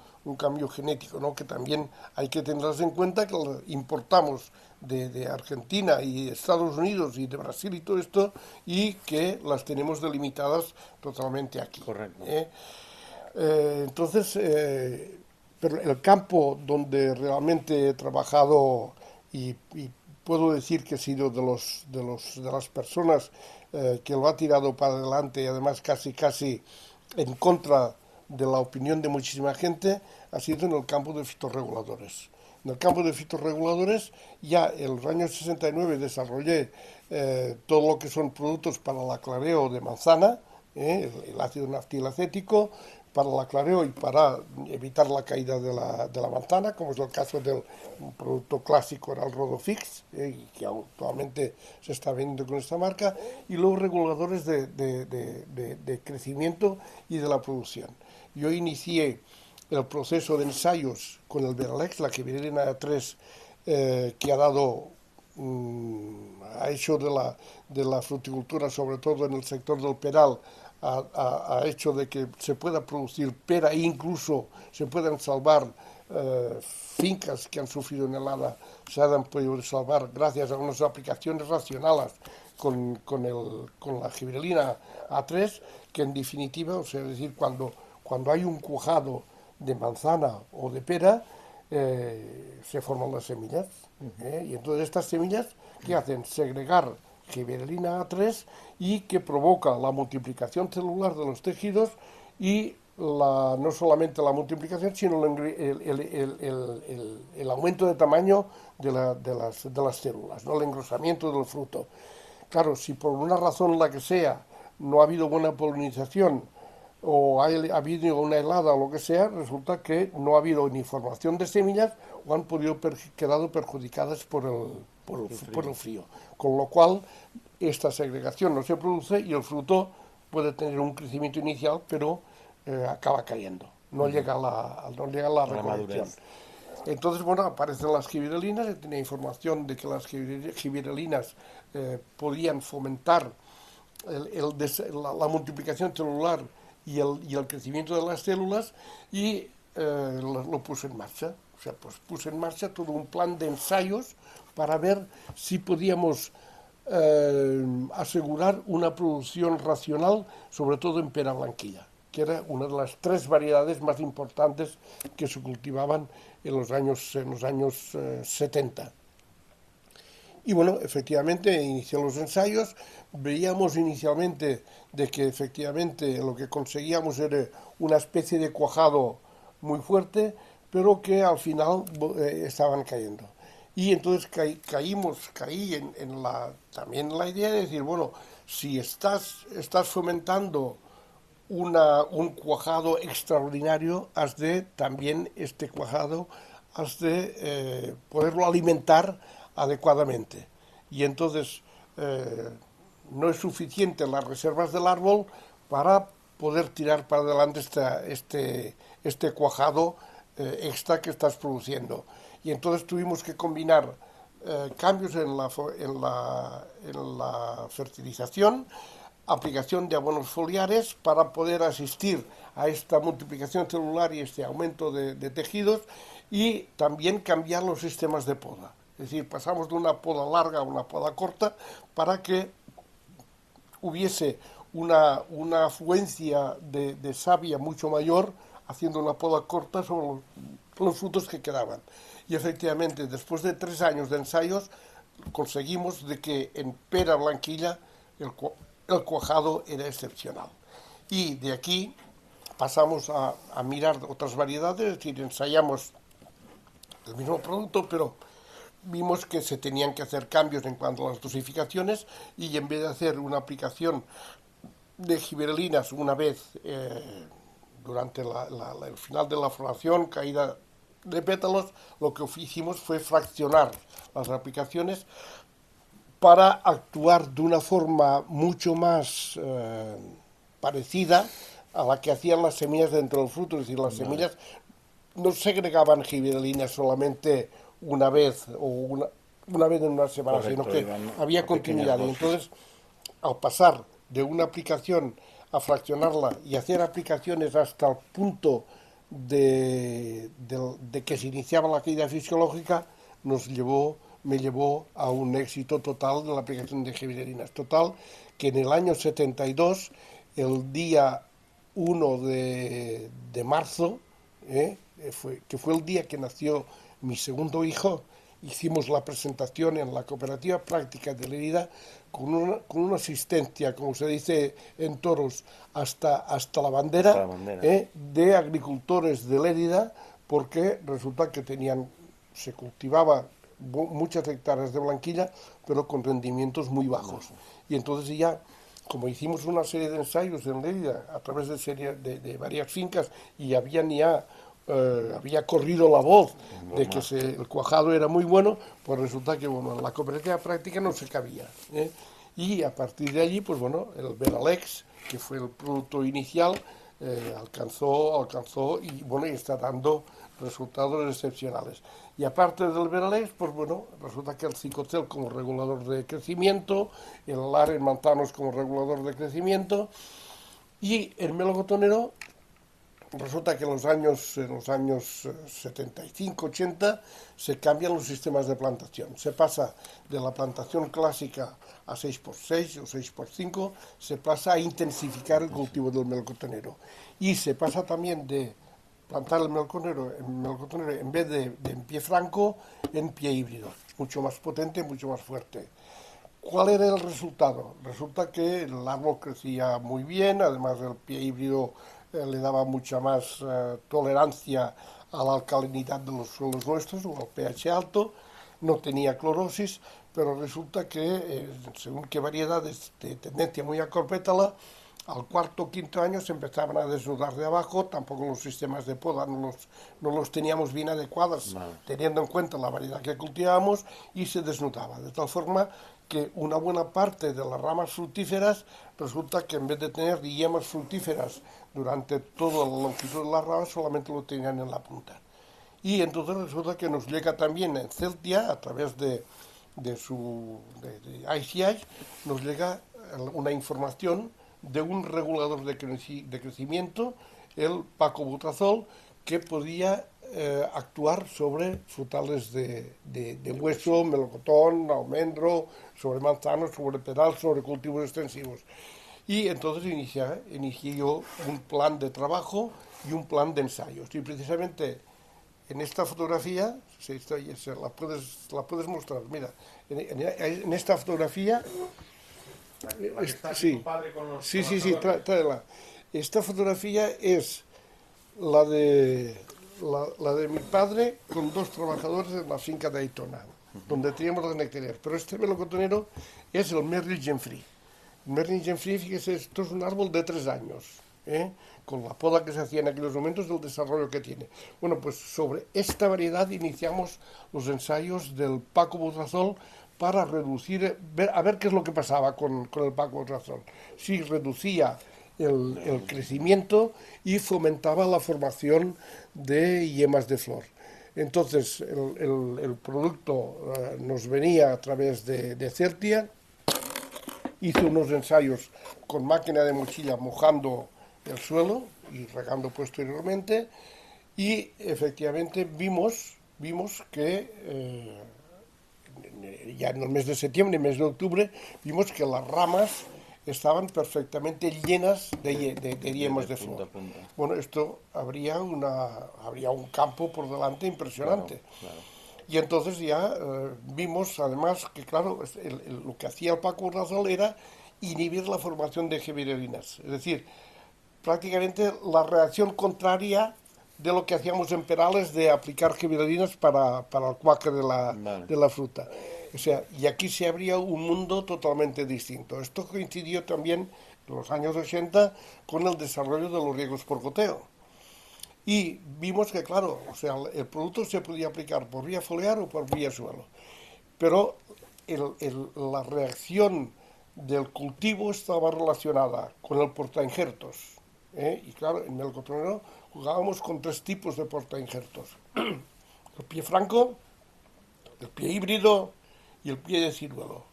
genético, ¿no? Que también hay que tenerlas en cuenta, que importamos de Argentina y Estados Unidos y de Brasil y todo esto, y que las tenemos delimitadas totalmente aquí. Correcto. Entonces, pero el campo donde realmente he trabajado y puedo decir que he sido de las personas que lo ha tirado para adelante y además casi en contra de la opinión de muchísima gente, ha sido en el campo de fitorreguladores. En el campo de fitorreguladores, ya en los años 69 desarrollé todo lo que son productos para el aclareo de manzana, el ácido naftilacético, para el aclareo y para evitar la caída de la manzana, como es el caso del producto clásico, era el Rodofix, que actualmente se está vendiendo con esta marca, y luego reguladores de crecimiento y de la producción. Yo inicié el proceso de ensayos con el Veralex, la Giberellina 3, que ha hecho de la fruticultura, sobre todo en el sector del peral, ha hecho de que se pueda producir pera e incluso se puedan salvar fincas que han sufrido una helada, se han podido salvar gracias a unas aplicaciones racionales con la Giberellina A3, que en definitiva, o sea, es decir, cuando hay un cuajado de manzana o de pera, se forman las semillas. Y entonces estas semillas, ¿qué hacen? Segregar Giberellina A3 y que provoca la multiplicación celular de los tejidos y no solamente la multiplicación, sino el aumento de tamaño de las células, ¿no? El engrosamiento del fruto. Claro, si por una razón la que sea no ha habido buena polinización o ha habido una helada o lo que sea, resulta que no ha habido ni formación de semillas o han quedado perjudicadas por el frío. Con lo cual, esta segregación no se produce y el fruto puede tener un crecimiento inicial, pero acaba cayendo. No llega a la recolección. Entonces, bueno, aparecen las gibberelinas, yo tenía información de que las gibberelinas podían fomentar la multiplicación celular y el crecimiento de las células y lo puse en marcha. O sea, pues puse en marcha todo un plan de ensayos para ver si podíamos asegurar una producción racional, sobre todo en pera blanquilla, que era una de las 3 variedades más importantes que se cultivaban en los años 70. Y bueno, efectivamente, inicié los ensayos, veíamos inicialmente de que efectivamente lo que conseguíamos era una especie de cuajado muy fuerte, pero que al final estaban cayendo. Y entonces caí también la idea de decir, bueno, si estás fomentando un cuajado extraordinario, has de también este cuajado, has de poderlo alimentar adecuadamente. Y entonces no es suficiente las reservas del árbol para poder tirar para adelante este cuajado extra que estás produciendo. Y entonces tuvimos que combinar cambios en la fertilización, aplicación de abonos foliares para poder asistir a esta multiplicación celular y este aumento de tejidos, y también cambiar los sistemas de poda. Es decir, pasamos de una poda larga a una poda corta para que hubiese una afluencia de savia mucho mayor haciendo una poda corta sobre los frutos que quedaban. Y efectivamente, después de 3 años de ensayos, conseguimos de que en pera blanquilla el cuajado era excepcional. Y de aquí pasamos a mirar otras variedades, es decir, ensayamos el mismo producto, pero vimos que se tenían que hacer cambios en cuanto a las dosificaciones, y en vez de hacer una aplicación de gibberelinas una vez durante el final de la floración, caída de pétalos, lo que hicimos fue fraccionar las aplicaciones para actuar de una forma mucho más parecida a la que hacían las semillas dentro del fruto. Es decir, las semillas no segregaban gibberelinas solamente una vez o una vez en una semana, Correcto, sino que iban había a continuidad. Y pequeñas dosis. entonces, al pasar de una aplicación a fraccionarla y hacer aplicaciones hasta el punto de que se iniciaba la caída fisiológica, me llevó a un éxito total de la aplicación de gibberelinas. Total, que en el año 72, el día 1 de marzo, que fue el día que nació mi segundo hijo, hicimos la presentación en la Cooperativa Práctica de Lérida con una asistencia, como se dice en toros, hasta la Hasta la bandera, bandera. de agricultores de Lérida, porque resulta que se cultivaba muchas hectáreas de blanquilla, pero con rendimientos muy bajos. Y entonces ya, como hicimos una serie de ensayos en Lérida a través de varias fincas, y había corrido la voz de que el cuajado era muy bueno, pues resulta que bueno, en la cooperativa práctica no se cabía. Y a partir de allí, pues bueno, el Veralex, que fue el producto inicial, alcanzó y bueno, y está dando resultados excepcionales. Y aparte del Veralex, pues bueno, resulta que el Cicocel como regulador de crecimiento, el Laren Manzanos como regulador de crecimiento, y el melocotonero. Resulta que en los años 75-80 se cambian los sistemas de plantación. Se pasa de la plantación clásica a 6x6 o 6x5, se pasa a intensificar el cultivo del melocotonero. Y se pasa también de plantar el melocotonero en vez de en pie franco, en pie híbrido. Mucho más potente, mucho más fuerte. ¿Cuál era el resultado? Resulta que el árbol crecía muy bien, además el pie híbrido le daba mucha más tolerancia a la alcalinidad de los suelos nuestros o al pH alto, no tenía clorosis, pero resulta que según qué variedades de tendencia muy acropétala, al cuarto o quinto año se empezaban a desnudar de abajo, tampoco los sistemas de poda no los teníamos bien adecuados, teniendo en cuenta la variedad que cultivábamos, y se desnudaba, de tal forma que una buena parte de las ramas fructíferas resulta que en vez de tener yemas fructíferas durante toda la longitud de las ramas, solamente lo tenían en la punta. Y entonces resulta que nos llega también en Celtia, a través de ICI, nos llega una información de un regulador de crecimiento, el pacobutrazol, que podía actuar sobre frutales de hueso, melocotón, almendro, sobre manzanos, sobre pedal, sobre cultivos extensivos. Y entonces inicié yo un plan de trabajo y un plan de ensayos. Y precisamente en esta fotografía, la puedes mostrar, mira, en esta fotografía, La que está aquí tu sí, padre con los sí, sí, sí, trabajadores. tráela. Esta fotografía es la de, la de mi padre con dos trabajadores en la finca de Aitona, donde teníamos las nectarias. Pero este melocotonero es el Merrill Gemfrey. El Merrill Gemfrey, fíjese, esto es un árbol de 3 años, ¿eh? Con la poda que se hacía en aquellos momentos, del desarrollo que tiene. Bueno, pues sobre esta variedad iniciamos los ensayos del Paco Butrazol para reducir, a ver qué es lo que pasaba con el Paco Butrazol. Si reducía el crecimiento y fomentaba la formación de yemas de flor. Entonces, el producto nos venía a través de Certia, hizo unos ensayos con máquina de mochila mojando el suelo y regando posteriormente, y efectivamente vimos que ya en el mes de septiembre y mes de octubre vimos que las ramas estaban perfectamente llenas de yemas de Punta flor. a punta. Bueno, esto habría un campo por delante Claro, impresionante. claro. Y entonces ya vimos además que, claro, lo que hacía el Paco Razol era inhibir la formación de giberelinas. Es decir, prácticamente la reacción contraria de lo que hacíamos en Perales de aplicar giberelinas para el cuaje Vale. de la fruta. O sea, y aquí se abría un mundo totalmente distinto. Esto coincidió también en los años 80 con el desarrollo de los riegos por goteo. Y vimos que, claro, o sea, el producto se podía aplicar por vía foliar o por vía suelo. Pero la reacción del cultivo estaba relacionada con el portainjertos. Y claro, en el cotonero jugábamos con 3 tipos de portainjertos. El pie franco, el pie híbrido y el pie de ciruelo.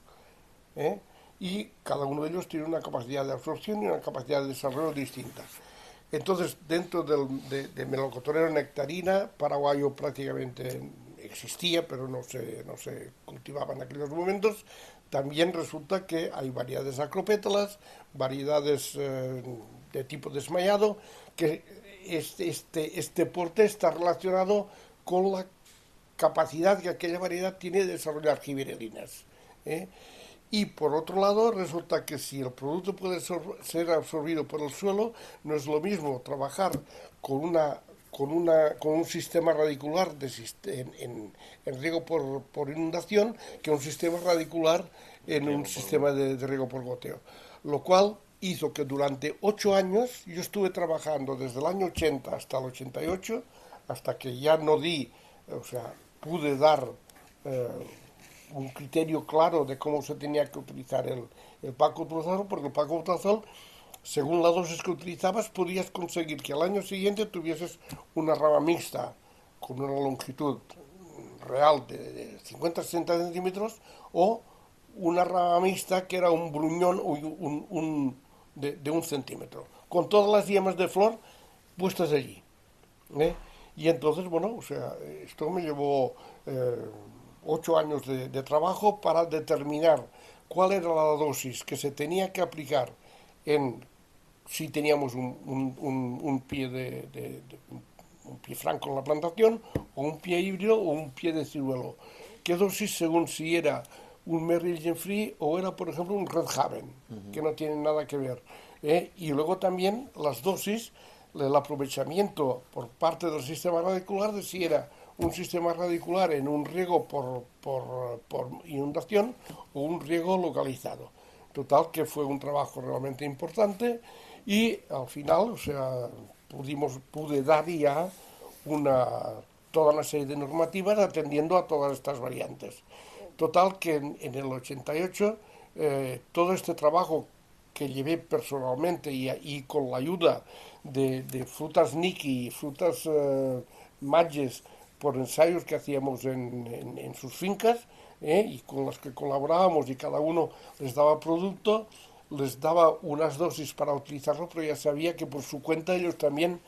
¿eh? Y cada uno de ellos tiene una capacidad de absorción y una capacidad de desarrollo distinta. Entonces, dentro de melocotonero nectarina, paraguayo prácticamente existía, pero no se cultivaba en aquellos momentos. También resulta que hay variedades acropétalas, variedades de tipo desmayado, que este porte está relacionado con la capacidad que aquella variedad tiene de desarrollar giberelinas. ¿eh? Y por otro lado, resulta que si el producto puede ser absorbido por el suelo, no es lo mismo trabajar con un sistema radicular en riego por inundación que un sistema radicular en un sistema de riego por goteo. Lo cual hizo que durante 8 años, yo estuve trabajando desde el año 80 hasta el 88, hasta que ya no o sea, pude dar un criterio claro de cómo se tenía que utilizar el paclobutrazol, porque el paclobutrazol, según la dosis que utilizabas, podías conseguir que al año siguiente tuvieses una rama mixta con una longitud real de 50-60 centímetros, o una rama mixta que era un bruñón de 1 centímetro, con todas las yemas de flor puestas allí. ¿eh? Y entonces, bueno, o sea, esto me llevó 8 años de trabajo para determinar cuál era la dosis que se tenía que aplicar en si teníamos un pie un pie franco en la plantación, o un pie híbrido, o un pie de ciruelo. ¿Qué dosis según si era un Merrill Gemfrey o era, por ejemplo, un Red Haven, que no tienen nada que ver? Y luego también las dosis, el aprovechamiento por parte del sistema radicular, de si era un sistema radicular en un riego por inundación o un riego localizado. Total, que fue un trabajo realmente importante, y al final, o sea, pude dar ya toda una serie de normativas atendiendo a todas estas variantes. Total, que en el 88 todo este trabajo que llevé personalmente y con la ayuda de frutas Niki y frutas Maggi por ensayos que hacíamos en sus fincas, y con los que colaborábamos y cada uno les daba producto, les daba unas dosis para utilizarlo, pero ya sabía que por su cuenta ellos también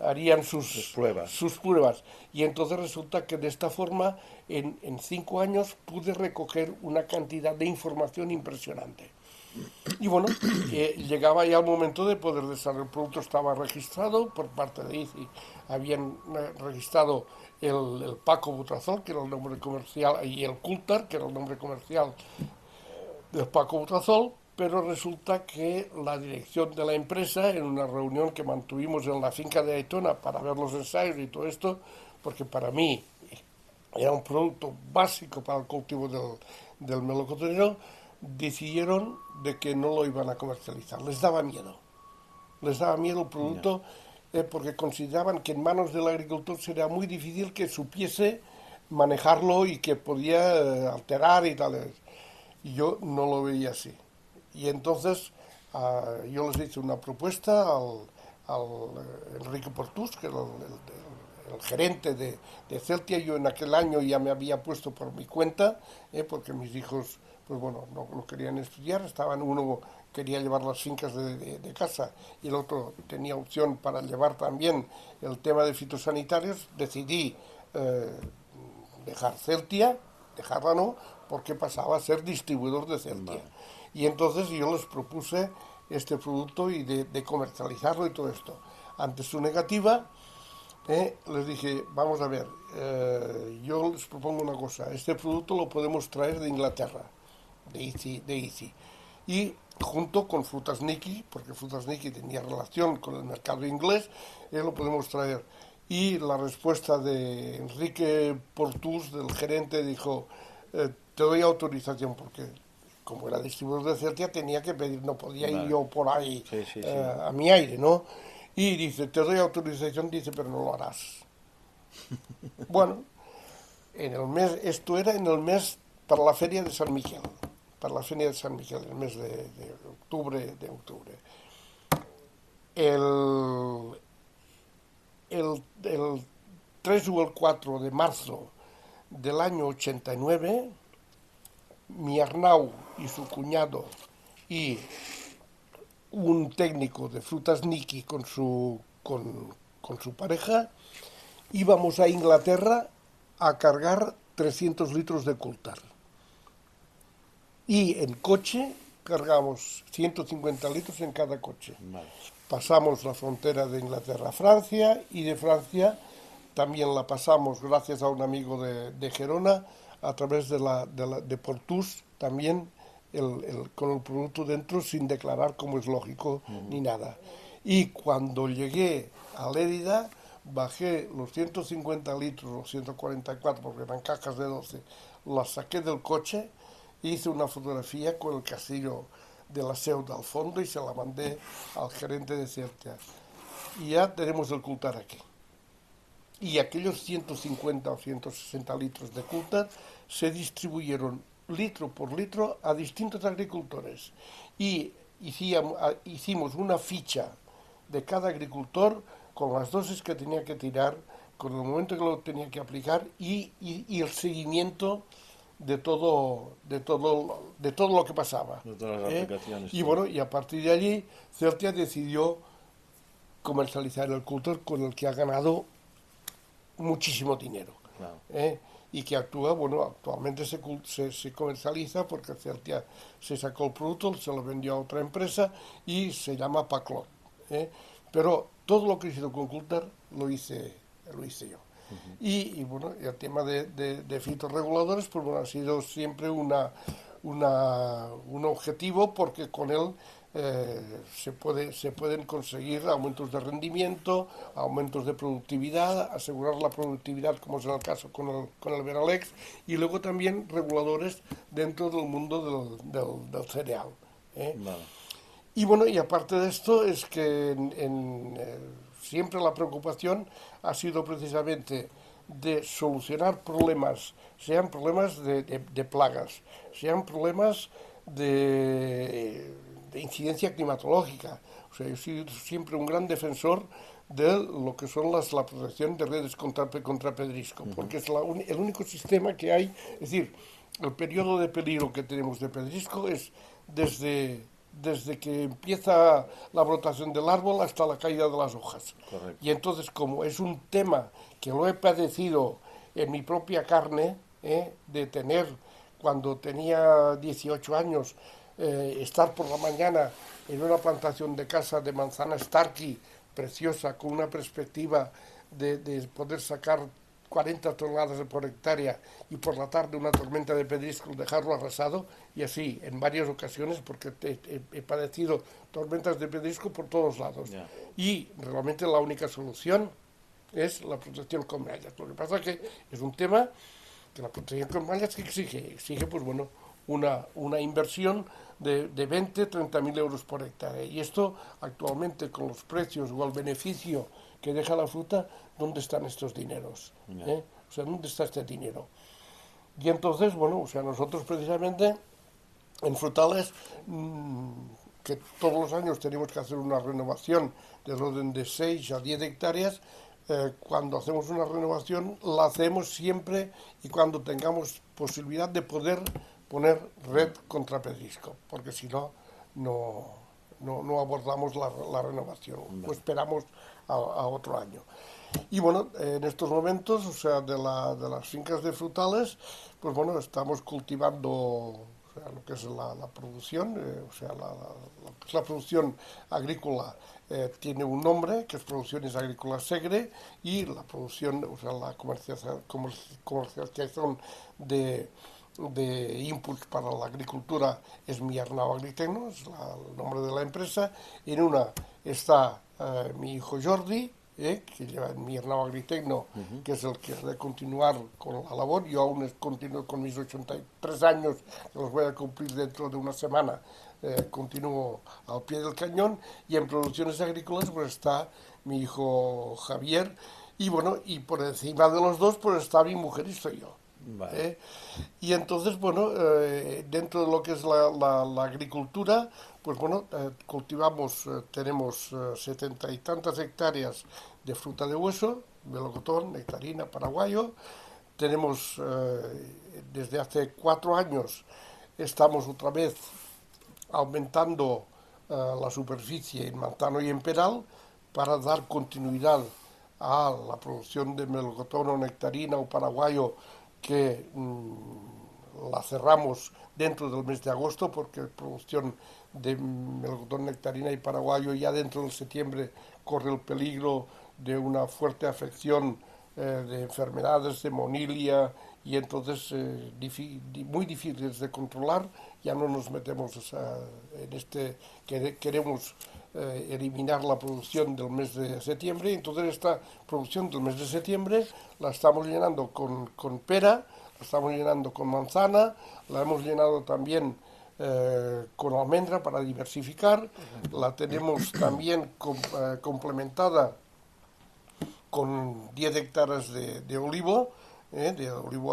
harían sus pruebas. Y entonces resulta que de esta forma, en 5 años, pude recoger una cantidad de información impresionante. Y bueno, llegaba ya el momento de poder desarrollar. El producto estaba registrado por parte de ICI. Habían registrado el Paco Butrazol, que era el nombre comercial, y el Cultar, que era el nombre comercial del Paco Butrazol, pero resulta que la dirección de la empresa, en una reunión que mantuvimos en la finca de Aitona para ver los ensayos y todo esto, porque para mí era un producto básico para el cultivo del melocotonero, decidieron de que no lo iban a comercializar. Les daba miedo el producto, porque consideraban que en manos del agricultor sería muy difícil que supiese manejarlo y que podía alterar y tal. Y yo no lo veía así. Y entonces yo les hice una propuesta al Enrique Portús, que era el gerente de Celtia. Yo en aquel año ya me había puesto por mi cuenta, porque mis hijos, pues bueno, no querían estudiar, uno quería llevar las fincas de casa y el otro tenía opción para llevar también el tema de fitosanitarios. Decidí dejar Celtia, dejarla no, porque pasaba a ser distribuidor de Celtia. Vale. Y entonces yo les propuse este producto y de comercializarlo y todo esto. Ante su negativa, les dije, vamos a ver, yo les propongo una cosa, este producto lo podemos traer de Inglaterra, de ICI, y junto con Frutas Niki, porque Frutas Niki tenía relación con el mercado inglés, lo podemos traer. Y la respuesta de Enrique Portús, del gerente, dijo, te doy autorización, porque como era distribuidor de Celtia tenía que pedir, no podía ir yo por ahí a mi aire, ¿no? Y dice, te doy autorización, dice, pero no lo harás. Bueno, esto era en el mes para la feria de San Miguel, el mes de octubre, El 3 o el 4 de marzo del año 89, mi Arnau y su cuñado y un técnico de Frutas Niki con su pareja íbamos a Inglaterra a cargar 300 litros de Cultar. Y en coche cargamos 150 litros en cada coche. Vale. Pasamos la frontera de Inglaterra a Francia, y de Francia también la pasamos, gracias a un amigo de Gerona, a través de Portús, también con el producto dentro, sin declarar, como es lógico, ni nada. Y cuando llegué a Lérida, bajé los 150 litros, los 144, porque eran cajas de 12, las saqué del coche, hice una fotografía con el castillo de la Ceuta al fondo y se la mandé al gerente de Celtia. Y ya tenemos el Cultar aquí. Y aquellos 150 o 160 litros de Cultar se distribuyeron litro por litro a distintos agricultores. Y hicimos una ficha de cada agricultor con las dosis que tenía que tirar, con el momento que lo tenía que aplicar y el seguimiento de todo lo que pasaba. De todas las aplicaciones. Y bueno, y a partir de allí Celtia decidió comercializar el Cultar, con el que ha ganado muchísimo dinero. Claro. Y que actualmente se comercializa, porque Celtia se sacó el producto, se lo vendió a otra empresa y se llama Paclot. Pero todo lo que he hecho con Cultar lo hice yo. Uh-huh. Y bueno, el tema de fitorreguladores, pues bueno, ha sido siempre un objetivo, porque con él se pueden conseguir aumentos de rendimiento, aumentos de productividad, asegurar la productividad, como es el caso con el Veralex, y luego también reguladores dentro del mundo del cereal. Vale. Y bueno, y aparte de esto, es que siempre la preocupación ha sido precisamente de solucionar problemas, sean problemas de plagas, sean problemas de incidencia climatológica. O sea, yo he sido siempre un gran defensor de lo que son la protección de redes contra pedrisco, porque es el único sistema que hay. Es decir, el periodo de peligro que tenemos de pedrisco es desde que empieza la brotación del árbol hasta la caída de las hojas. Correcto. Y entonces, como es un tema que lo he padecido en mi propia carne, de tener, cuando tenía 18 años, estar por la mañana en una plantación de casa de manzana Starkey, preciosa, con una perspectiva de poder sacar 40 toneladas por hectárea, y por la tarde una tormenta de pedrisco, dejarlo arrasado, y así en varias ocasiones, porque he padecido tormentas de pedrisco por todos lados. Ya. Y realmente la única solución es la protección con mallas. Lo que pasa es que es un tema que la protección con mallas que exige pues bueno, una inversión de 20, 30 mil euros por hectárea. Y esto actualmente, con los precios o el beneficio que deja la fruta, ¿dónde están estos dineros? O sea, ¿dónde está este dinero? Y entonces, bueno, o sea, nosotros precisamente en frutales, que todos los años tenemos que hacer una renovación del orden de 6 a 10 hectáreas, cuando hacemos una renovación la hacemos siempre y cuando tengamos posibilidad de poder poner red contra pedrisco, porque si no, no abordamos la renovación, o esperamos a otro año. Y bueno, en estos momentos, o sea, de las fincas de frutales, pues bueno, estamos cultivando, o sea, lo que es la producción, o sea, la producción agrícola tiene un nombre, que es Producciones Agrícolas Segre, y la producción, o sea, la comercialización de inputs para la agricultura es Mi Arnau Agritecno, es el nombre de la empresa. En una está mi hijo Jordi, que lleva en Mi Arnau Agritecno, que es el que ha de continuar con la labor. Yo aún continúo con mis 83 años, que los voy a cumplir dentro de una semana. Continúo al pie del cañón. Y en Producciones Agrícolas pues está mi hijo Javier, y bueno, y por encima de los dos pues está mi mujer y soy yo. Vale. Y entonces, bueno, dentro de lo que es la agricultura, pues bueno, cultivamos, tenemos 70 y tantas hectáreas de fruta de hueso, melocotón, nectarina, paraguayo. Tenemos, desde hace 4 años, estamos otra vez aumentando la superficie en Mantano y en Peral, para dar continuidad a la producción de melocotón o nectarina o paraguayo, que la cerramos dentro del mes de agosto, porque la producción de melocotón, nectarina y paraguayo ya dentro de septiembre corre el peligro de una fuerte afección de enfermedades de monilia, y entonces muy difíciles de controlar. Ya no nos metemos, o sea, en este, queremos eliminar la producción del mes de septiembre. Entonces esta producción del mes de septiembre la estamos llenando con pera, la estamos llenando con manzana, la hemos llenado también con almendra para diversificar, la tenemos también complementada con 10 hectáreas de olivo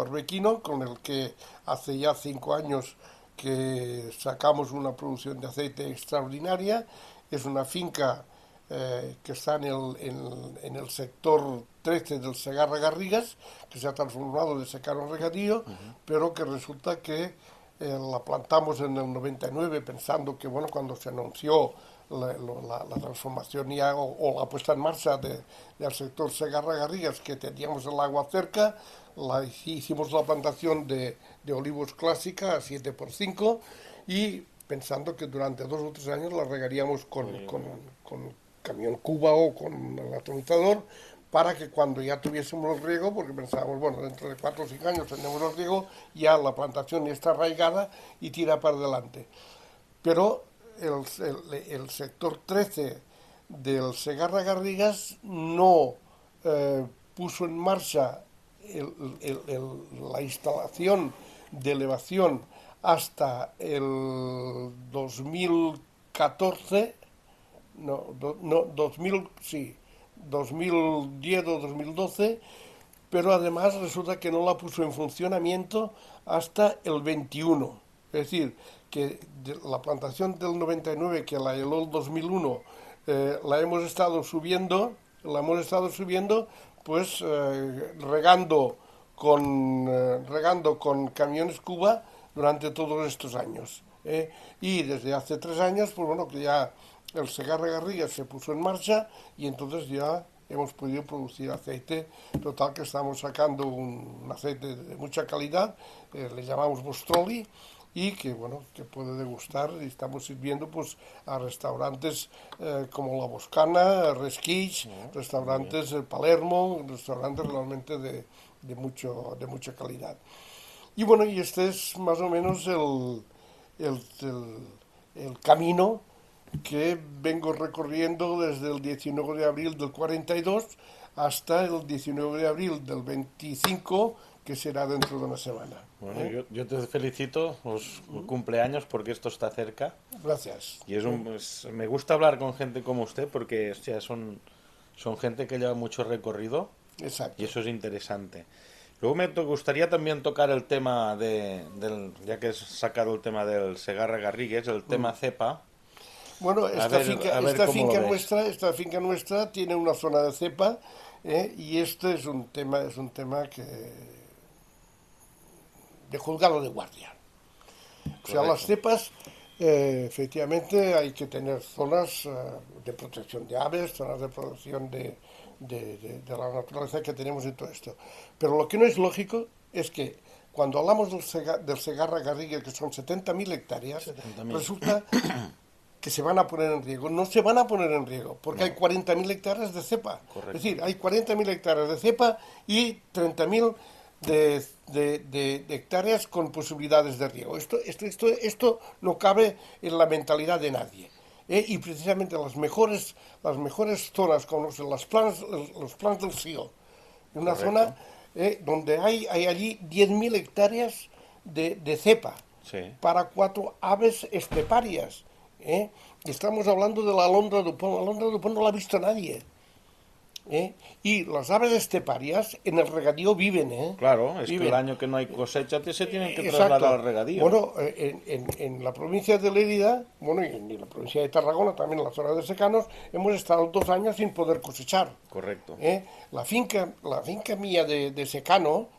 arbequino, con el que hace ya 5 años que sacamos una producción de aceite extraordinaria. Es una finca que está en el sector 13 del Segarra Garrigas, que se ha transformado de secano a regadío, pero que resulta que la plantamos en el 99, pensando que, bueno, cuando se anunció la transformación o la puesta en marcha del sector Segarra Garrigas, que teníamos el agua cerca, hicimos la plantación de olivos clásica a 7x5, y pensando que durante 2 o 3 años la regaríamos con camión Cuba o con el atomizador, para que cuando ya tuviésemos el riego, porque pensábamos, bueno, dentro de 4 o 5 años tenemos el riego, ya la plantación ya está arraigada y tira para adelante. Pero el sector 13 del Segarra Garrigas no puso en marcha la instalación de elevación hasta el 2014, no 2000, sí, 2010 o 2012, pero además resulta que no la puso en funcionamiento hasta el 21. Es decir, que la plantación del 99, que la heló el 2001, la hemos estado subiendo la hemos estado subiendo, pues regando con camiones Cuba durante todos estos años. Y desde hace 3 años, pues bueno, que ya el Segarra Garrigues se puso en marcha y entonces ya hemos podido producir aceite. Total, que estamos sacando un aceite de mucha calidad, le llamamos Bostroli, y que bueno, que puede degustar, y estamos sirviendo pues a restaurantes como La Boscana, Resquich, restaurantes Palermo, restaurantes realmente de mucha calidad. Y bueno, y este es más o menos el, el camino que vengo recorriendo desde el 19 de abril del 42 hasta el 19 de abril del 25, que será dentro de una semana. Bueno, yo te felicito los cumpleaños porque esto está cerca. Gracias. Y me gusta hablar con gente como usted porque hostia, son gente que lleva mucho recorrido. Exacto. Y eso es interesante. Luego me gustaría también tocar el tema ya que has sacado el tema del Segarra Garrigues, el tema cepa. Bueno, esta esta finca nuestra tiene una zona de cepa, y este es un tema que de juzgado de guardia. O sea, las cepas, efectivamente, hay que tener zonas de protección de aves, zonas de protección de la naturaleza que tenemos y todo esto. Pero lo que no es lógico es que cuando hablamos del Segarra Garrigues, que son 70.000 hectáreas, 70.000. resulta que se van a poner en riesgo. No se van a poner en riesgo, porque hay 40.000 hectáreas de cepa. Correcto. Es decir, hay 40.000 hectáreas de cepa y 30.000 de hectáreas con posibilidades de riego. Esto no cabe en la mentalidad de nadie. Y precisamente las mejores zonas, como los plans del Sió, una Correcto. zona donde hay allí 10.000 hectáreas de cepa, Sí. para 4 aves esteparias. Y estamos hablando de la alondra dupont. La alondra dupont no la ha visto nadie. Y las aves esteparias en el regadío viven. Claro, es Viven. que el año que no hay cosecha se tienen que Exacto. trasladar al regadío. Bueno, en la provincia de Lérida, bueno, y en la provincia de Tarragona, también en la zona de secanos, hemos estado 2 años sin poder cosechar. Correcto. La finca mía de secano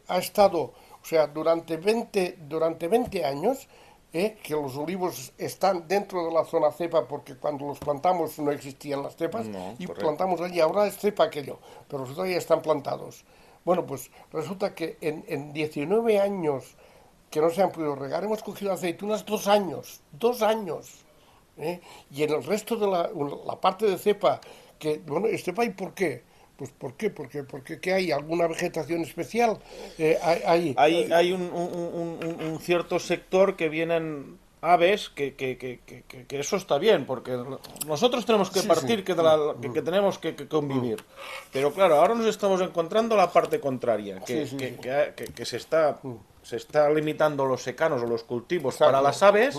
ha estado, o sea, durante 20 años, que los olivos están dentro de la zona cepa, porque cuando los plantamos no existían las cepas, No, y correcto. plantamos allí, ahora es cepa aquello, pero todavía están plantados. Bueno, pues resulta que en 19 años que no se han podido regar, hemos cogido aceitunas 2 años, 2 años. Y en el resto de la parte de cepa, que, bueno, estepa, ¿y por qué? Pues ¿por qué? Porque ¿qué hay? ¿Alguna vegetación especial? Hay un cierto sector que vienen aves que eso está bien, porque nosotros tenemos que Sí, partir sí. que tenemos que convivir. Pero claro, ahora nos estamos encontrando la parte contraria, Sí. que se está limitando los secanos o los cultivos Exacto. para las aves.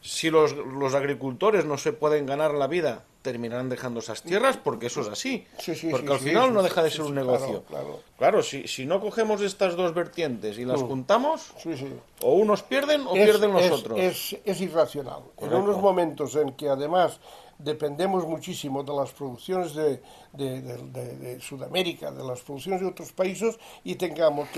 Si los agricultores no se pueden ganar la vida, terminarán dejando esas tierras, porque eso es así. Porque al final no deja de ser un negocio. Claro, si no cogemos estas dos vertientes y las juntamos, o unos pierden o pierden los otros. Es irracional. Correcto. En unos momentos en que además dependemos muchísimo de las producciones de Sudamérica, de las producciones de otros países, y tengamos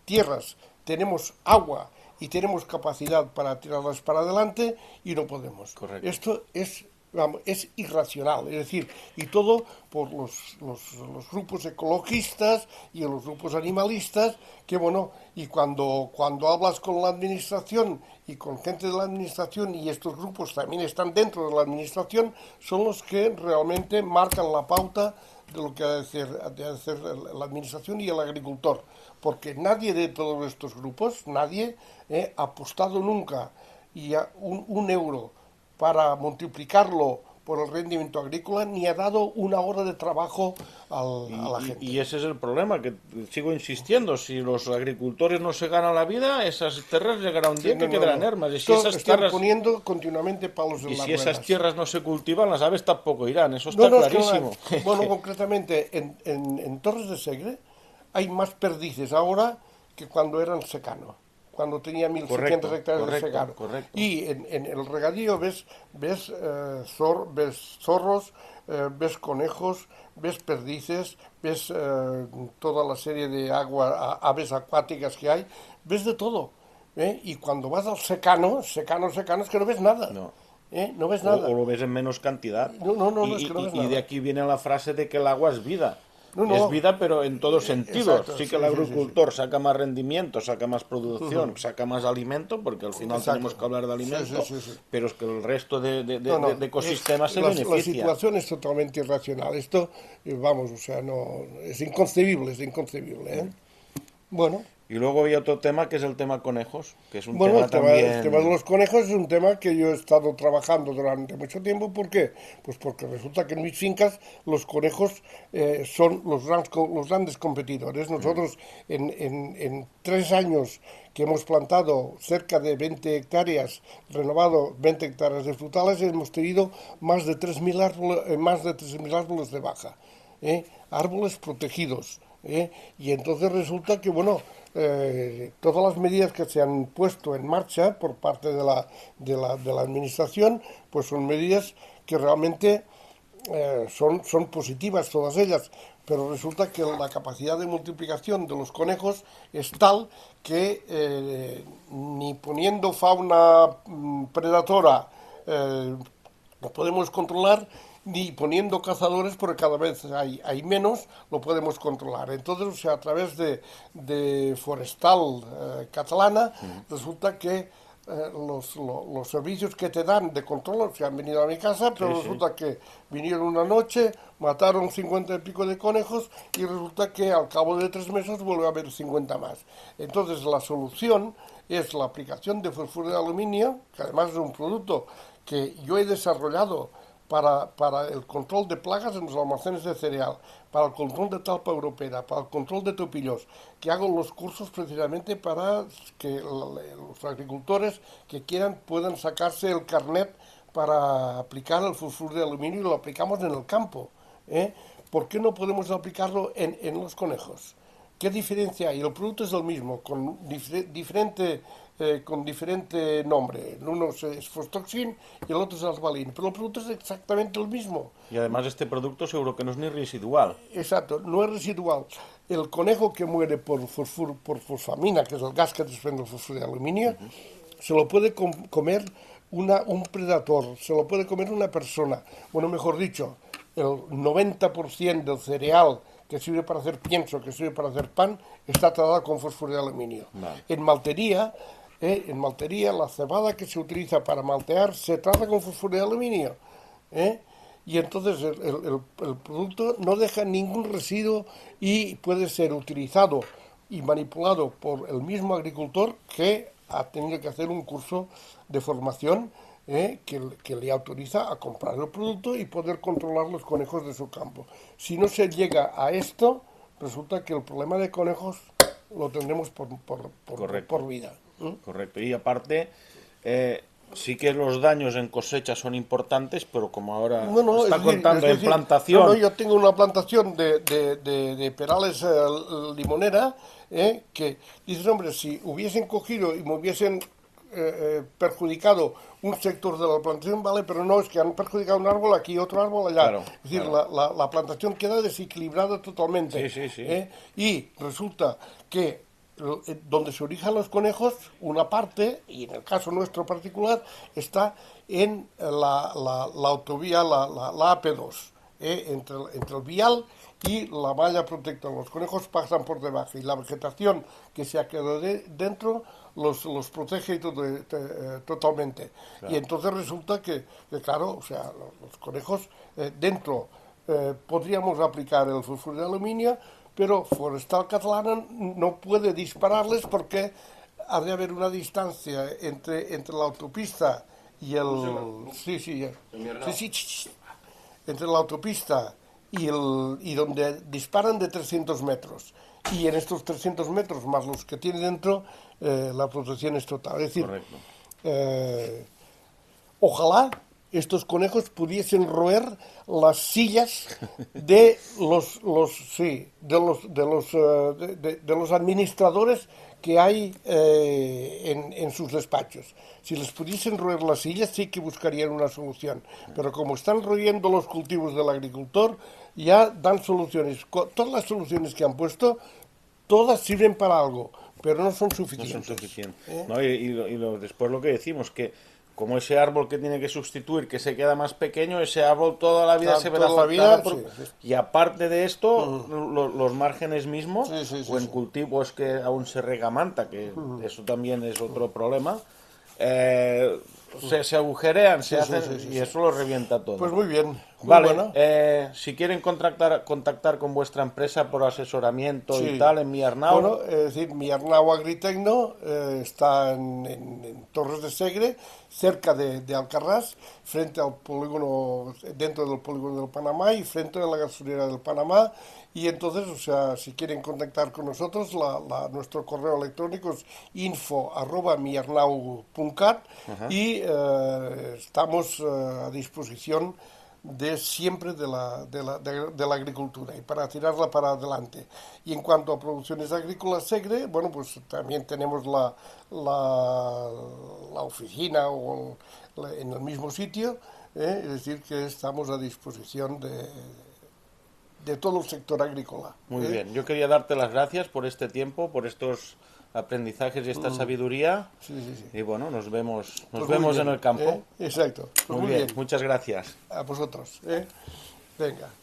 tierras, tenemos agua y tenemos capacidad para tirarlas para adelante, y no podemos. Correcto. Esto es irracional, es decir, y todo por los grupos ecologistas y los grupos animalistas, que bueno, y cuando hablas con la administración y con gente de la administración, y estos grupos también están dentro de la administración, son los que realmente marcan la pauta de lo que ha de hacer la administración y el agricultor, porque nadie de todos estos grupos, nadie ha apostado nunca y a un euro para multiplicarlo por el rendimiento agrícola, ni ha dado una hora de trabajo a la gente. Y ese es el problema, que sigo insistiendo, si los agricultores no se ganan la vida, esas tierras llegará un día que quedarán hermas. Y si esas están tierras, poniendo continuamente palos en y las si esas ruedas. tierras no se cultivan, las aves tampoco irán, eso está clarísimo. Bueno, concretamente, en Torres de Segre hay más perdices ahora que cuando eran secano. cuando tenía 1.600 hectáreas de secano. Correcto. Y en el regadío ves zorros, ves conejos, ves perdices, ves toda la serie de aves acuáticas que hay, ves de todo. Y cuando vas al secano es que no ves nada. No. No ves nada. O lo ves en menos cantidad. No, es que no ves nada. Y de aquí viene la frase de que el agua es vida. No. Es vida, pero en todos sentidos. Exacto, Sí que el agricultor saca más rendimiento, saca más producción, saca más alimento, porque al final tenemos que hablar de alimento, pero es que el resto de ecosistemas se beneficia. La situación es totalmente irracional. Esto, vamos, o sea, no es inconcebible, ¿eh? Bueno. Y luego había otro tema que es el tema conejos, que es un Bueno, tema también... el tema de los conejos es un tema que yo he estado trabajando durante mucho tiempo. ¿Por qué? Pues porque resulta que en mis fincas los conejos son los grandes competidores. Nosotros en 3 años que hemos plantado cerca de 20 hectáreas, renovado 20 hectáreas de frutales, hemos tenido más de 3.000 árboles de baja, árboles protegidos. Y entonces resulta que, bueno, todas las medidas que se han puesto en marcha por parte de la administración, pues son medidas que realmente son positivas todas ellas, pero resulta que la capacidad de multiplicación de los conejos es tal que ni poniendo fauna predatora lo podemos controlar, ni poniendo cazadores, porque cada vez hay menos, lo podemos controlar. Entonces, o sea, a través de Forestal Catalana, resulta que los servicios que te dan de control, se han venido a mi casa, pero resulta que vinieron una noche, mataron 50 y pico de conejos, y resulta que al cabo de 3 meses vuelve a haber 50 más. Entonces, la solución es la aplicación de fosfuro de aluminio, que además es un producto que yo he desarrollado para el control de plagas en los almacenes de cereal, para el control de talpa europea, para el control de topillos, que hago los cursos precisamente para que los agricultores que quieran puedan sacarse el carnet para aplicar el fosfuro de aluminio, y lo aplicamos en el campo. ¿Por qué no podemos aplicarlo en los conejos? ¿Qué diferencia hay? El producto es el mismo, con diferente nombre. El uno es Fostoxin y el otro es Asbalin, pero el producto es exactamente el mismo. Y además este producto seguro que no es ni residual. Exacto, no es residual. El conejo que muere por fosfamina, que es el gas que desprende el fosfuro de aluminio, se lo puede comer un predator, se lo puede comer una persona. Bueno, mejor dicho, el 90% del cereal que sirve para hacer pienso, que sirve para hacer pan, está tratado con fósforo de aluminio. Vale. En maltería, la cebada que se utiliza para maltear se trata con fósforo de aluminio. Y entonces el producto no deja ningún residuo y puede ser utilizado y manipulado por el mismo agricultor que ha tenido que hacer un curso de formación que le autoriza a comprar el producto y poder controlar los conejos de su campo. Si no se llega a esto, resulta que el problema de conejos lo tendremos por vida. Correcto. Y aparte, sí que los daños en cosecha son importantes, pero como ahora está contando en plantación... yo tengo una plantación de perales limonera, que dices, hombre, si hubiesen cogido y me hubiesen perjudicado un sector de la plantación, vale, pero no, es que han perjudicado un árbol aquí, otro árbol allá. Claro, es decir, la plantación queda desequilibrada totalmente. Sí. Y resulta que donde se origen los conejos, una parte, y en el caso nuestro particular, está en la autovía, la AP2, entre el vial y la malla protectora. Los conejos pasan por debajo y la vegetación que se ha quedado dentro los protege totalmente. Claro. Y entonces resulta que, claro, o sea, los conejos dentro podríamos aplicar el fosfuro de aluminio, pero Forestal Catalana no puede dispararles porque ha de haber una distancia entre la autopista y el... entre la autopista y donde disparan de 300 metros. Y en estos 300 metros, más los que tiene dentro, la protección es total. Es decir, ojalá estos conejos pudiesen roer las sillas de los administradores que hay en sus despachos. Si les pudiesen roer las sillas, sí que buscarían una solución. Pero como están royendo los cultivos del agricultor, ya dan soluciones. Todas las soluciones que han puesto, todas sirven para algo, pero no son suficientes. No son suficientes. ¿No? Después lo que decimos, que como ese árbol que tiene que sustituir, que se queda más pequeño, ese árbol toda la vida se verá afectado. Y aparte de esto, los márgenes mismos, o en cultivos que aún se rega manta, que eso también es otro problema, se agujerean, se hacen, y eso lo revienta todo. Pues muy bien. Vale, bueno. Si quieren contactar con vuestra empresa por asesoramiento y tal, en Miarnau. Bueno, es decir, Miarnau Agritecno está en Torres de Segre, cerca de Alcarrás, frente al polígono, dentro del polígono del Panamá y frente a la gasolinera del Panamá. Y entonces, o sea, si quieren contactar con nosotros, nuestro correo electrónico es info@miarnau.cat y estamos a disposición siempre de la agricultura y para tirarla para adelante. Y en cuanto a producciones agrícolas Segre, bueno, pues también tenemos la oficina en el mismo sitio, es decir, que estamos a disposición de todo el sector agrícola. Muy bien, yo quería darte las gracias por este tiempo, por estos aprendizajes y esta sabiduría. Y bueno, nos vemos en el campo. Exacto. Pues muy bien, muchas gracias. A vosotros. Venga.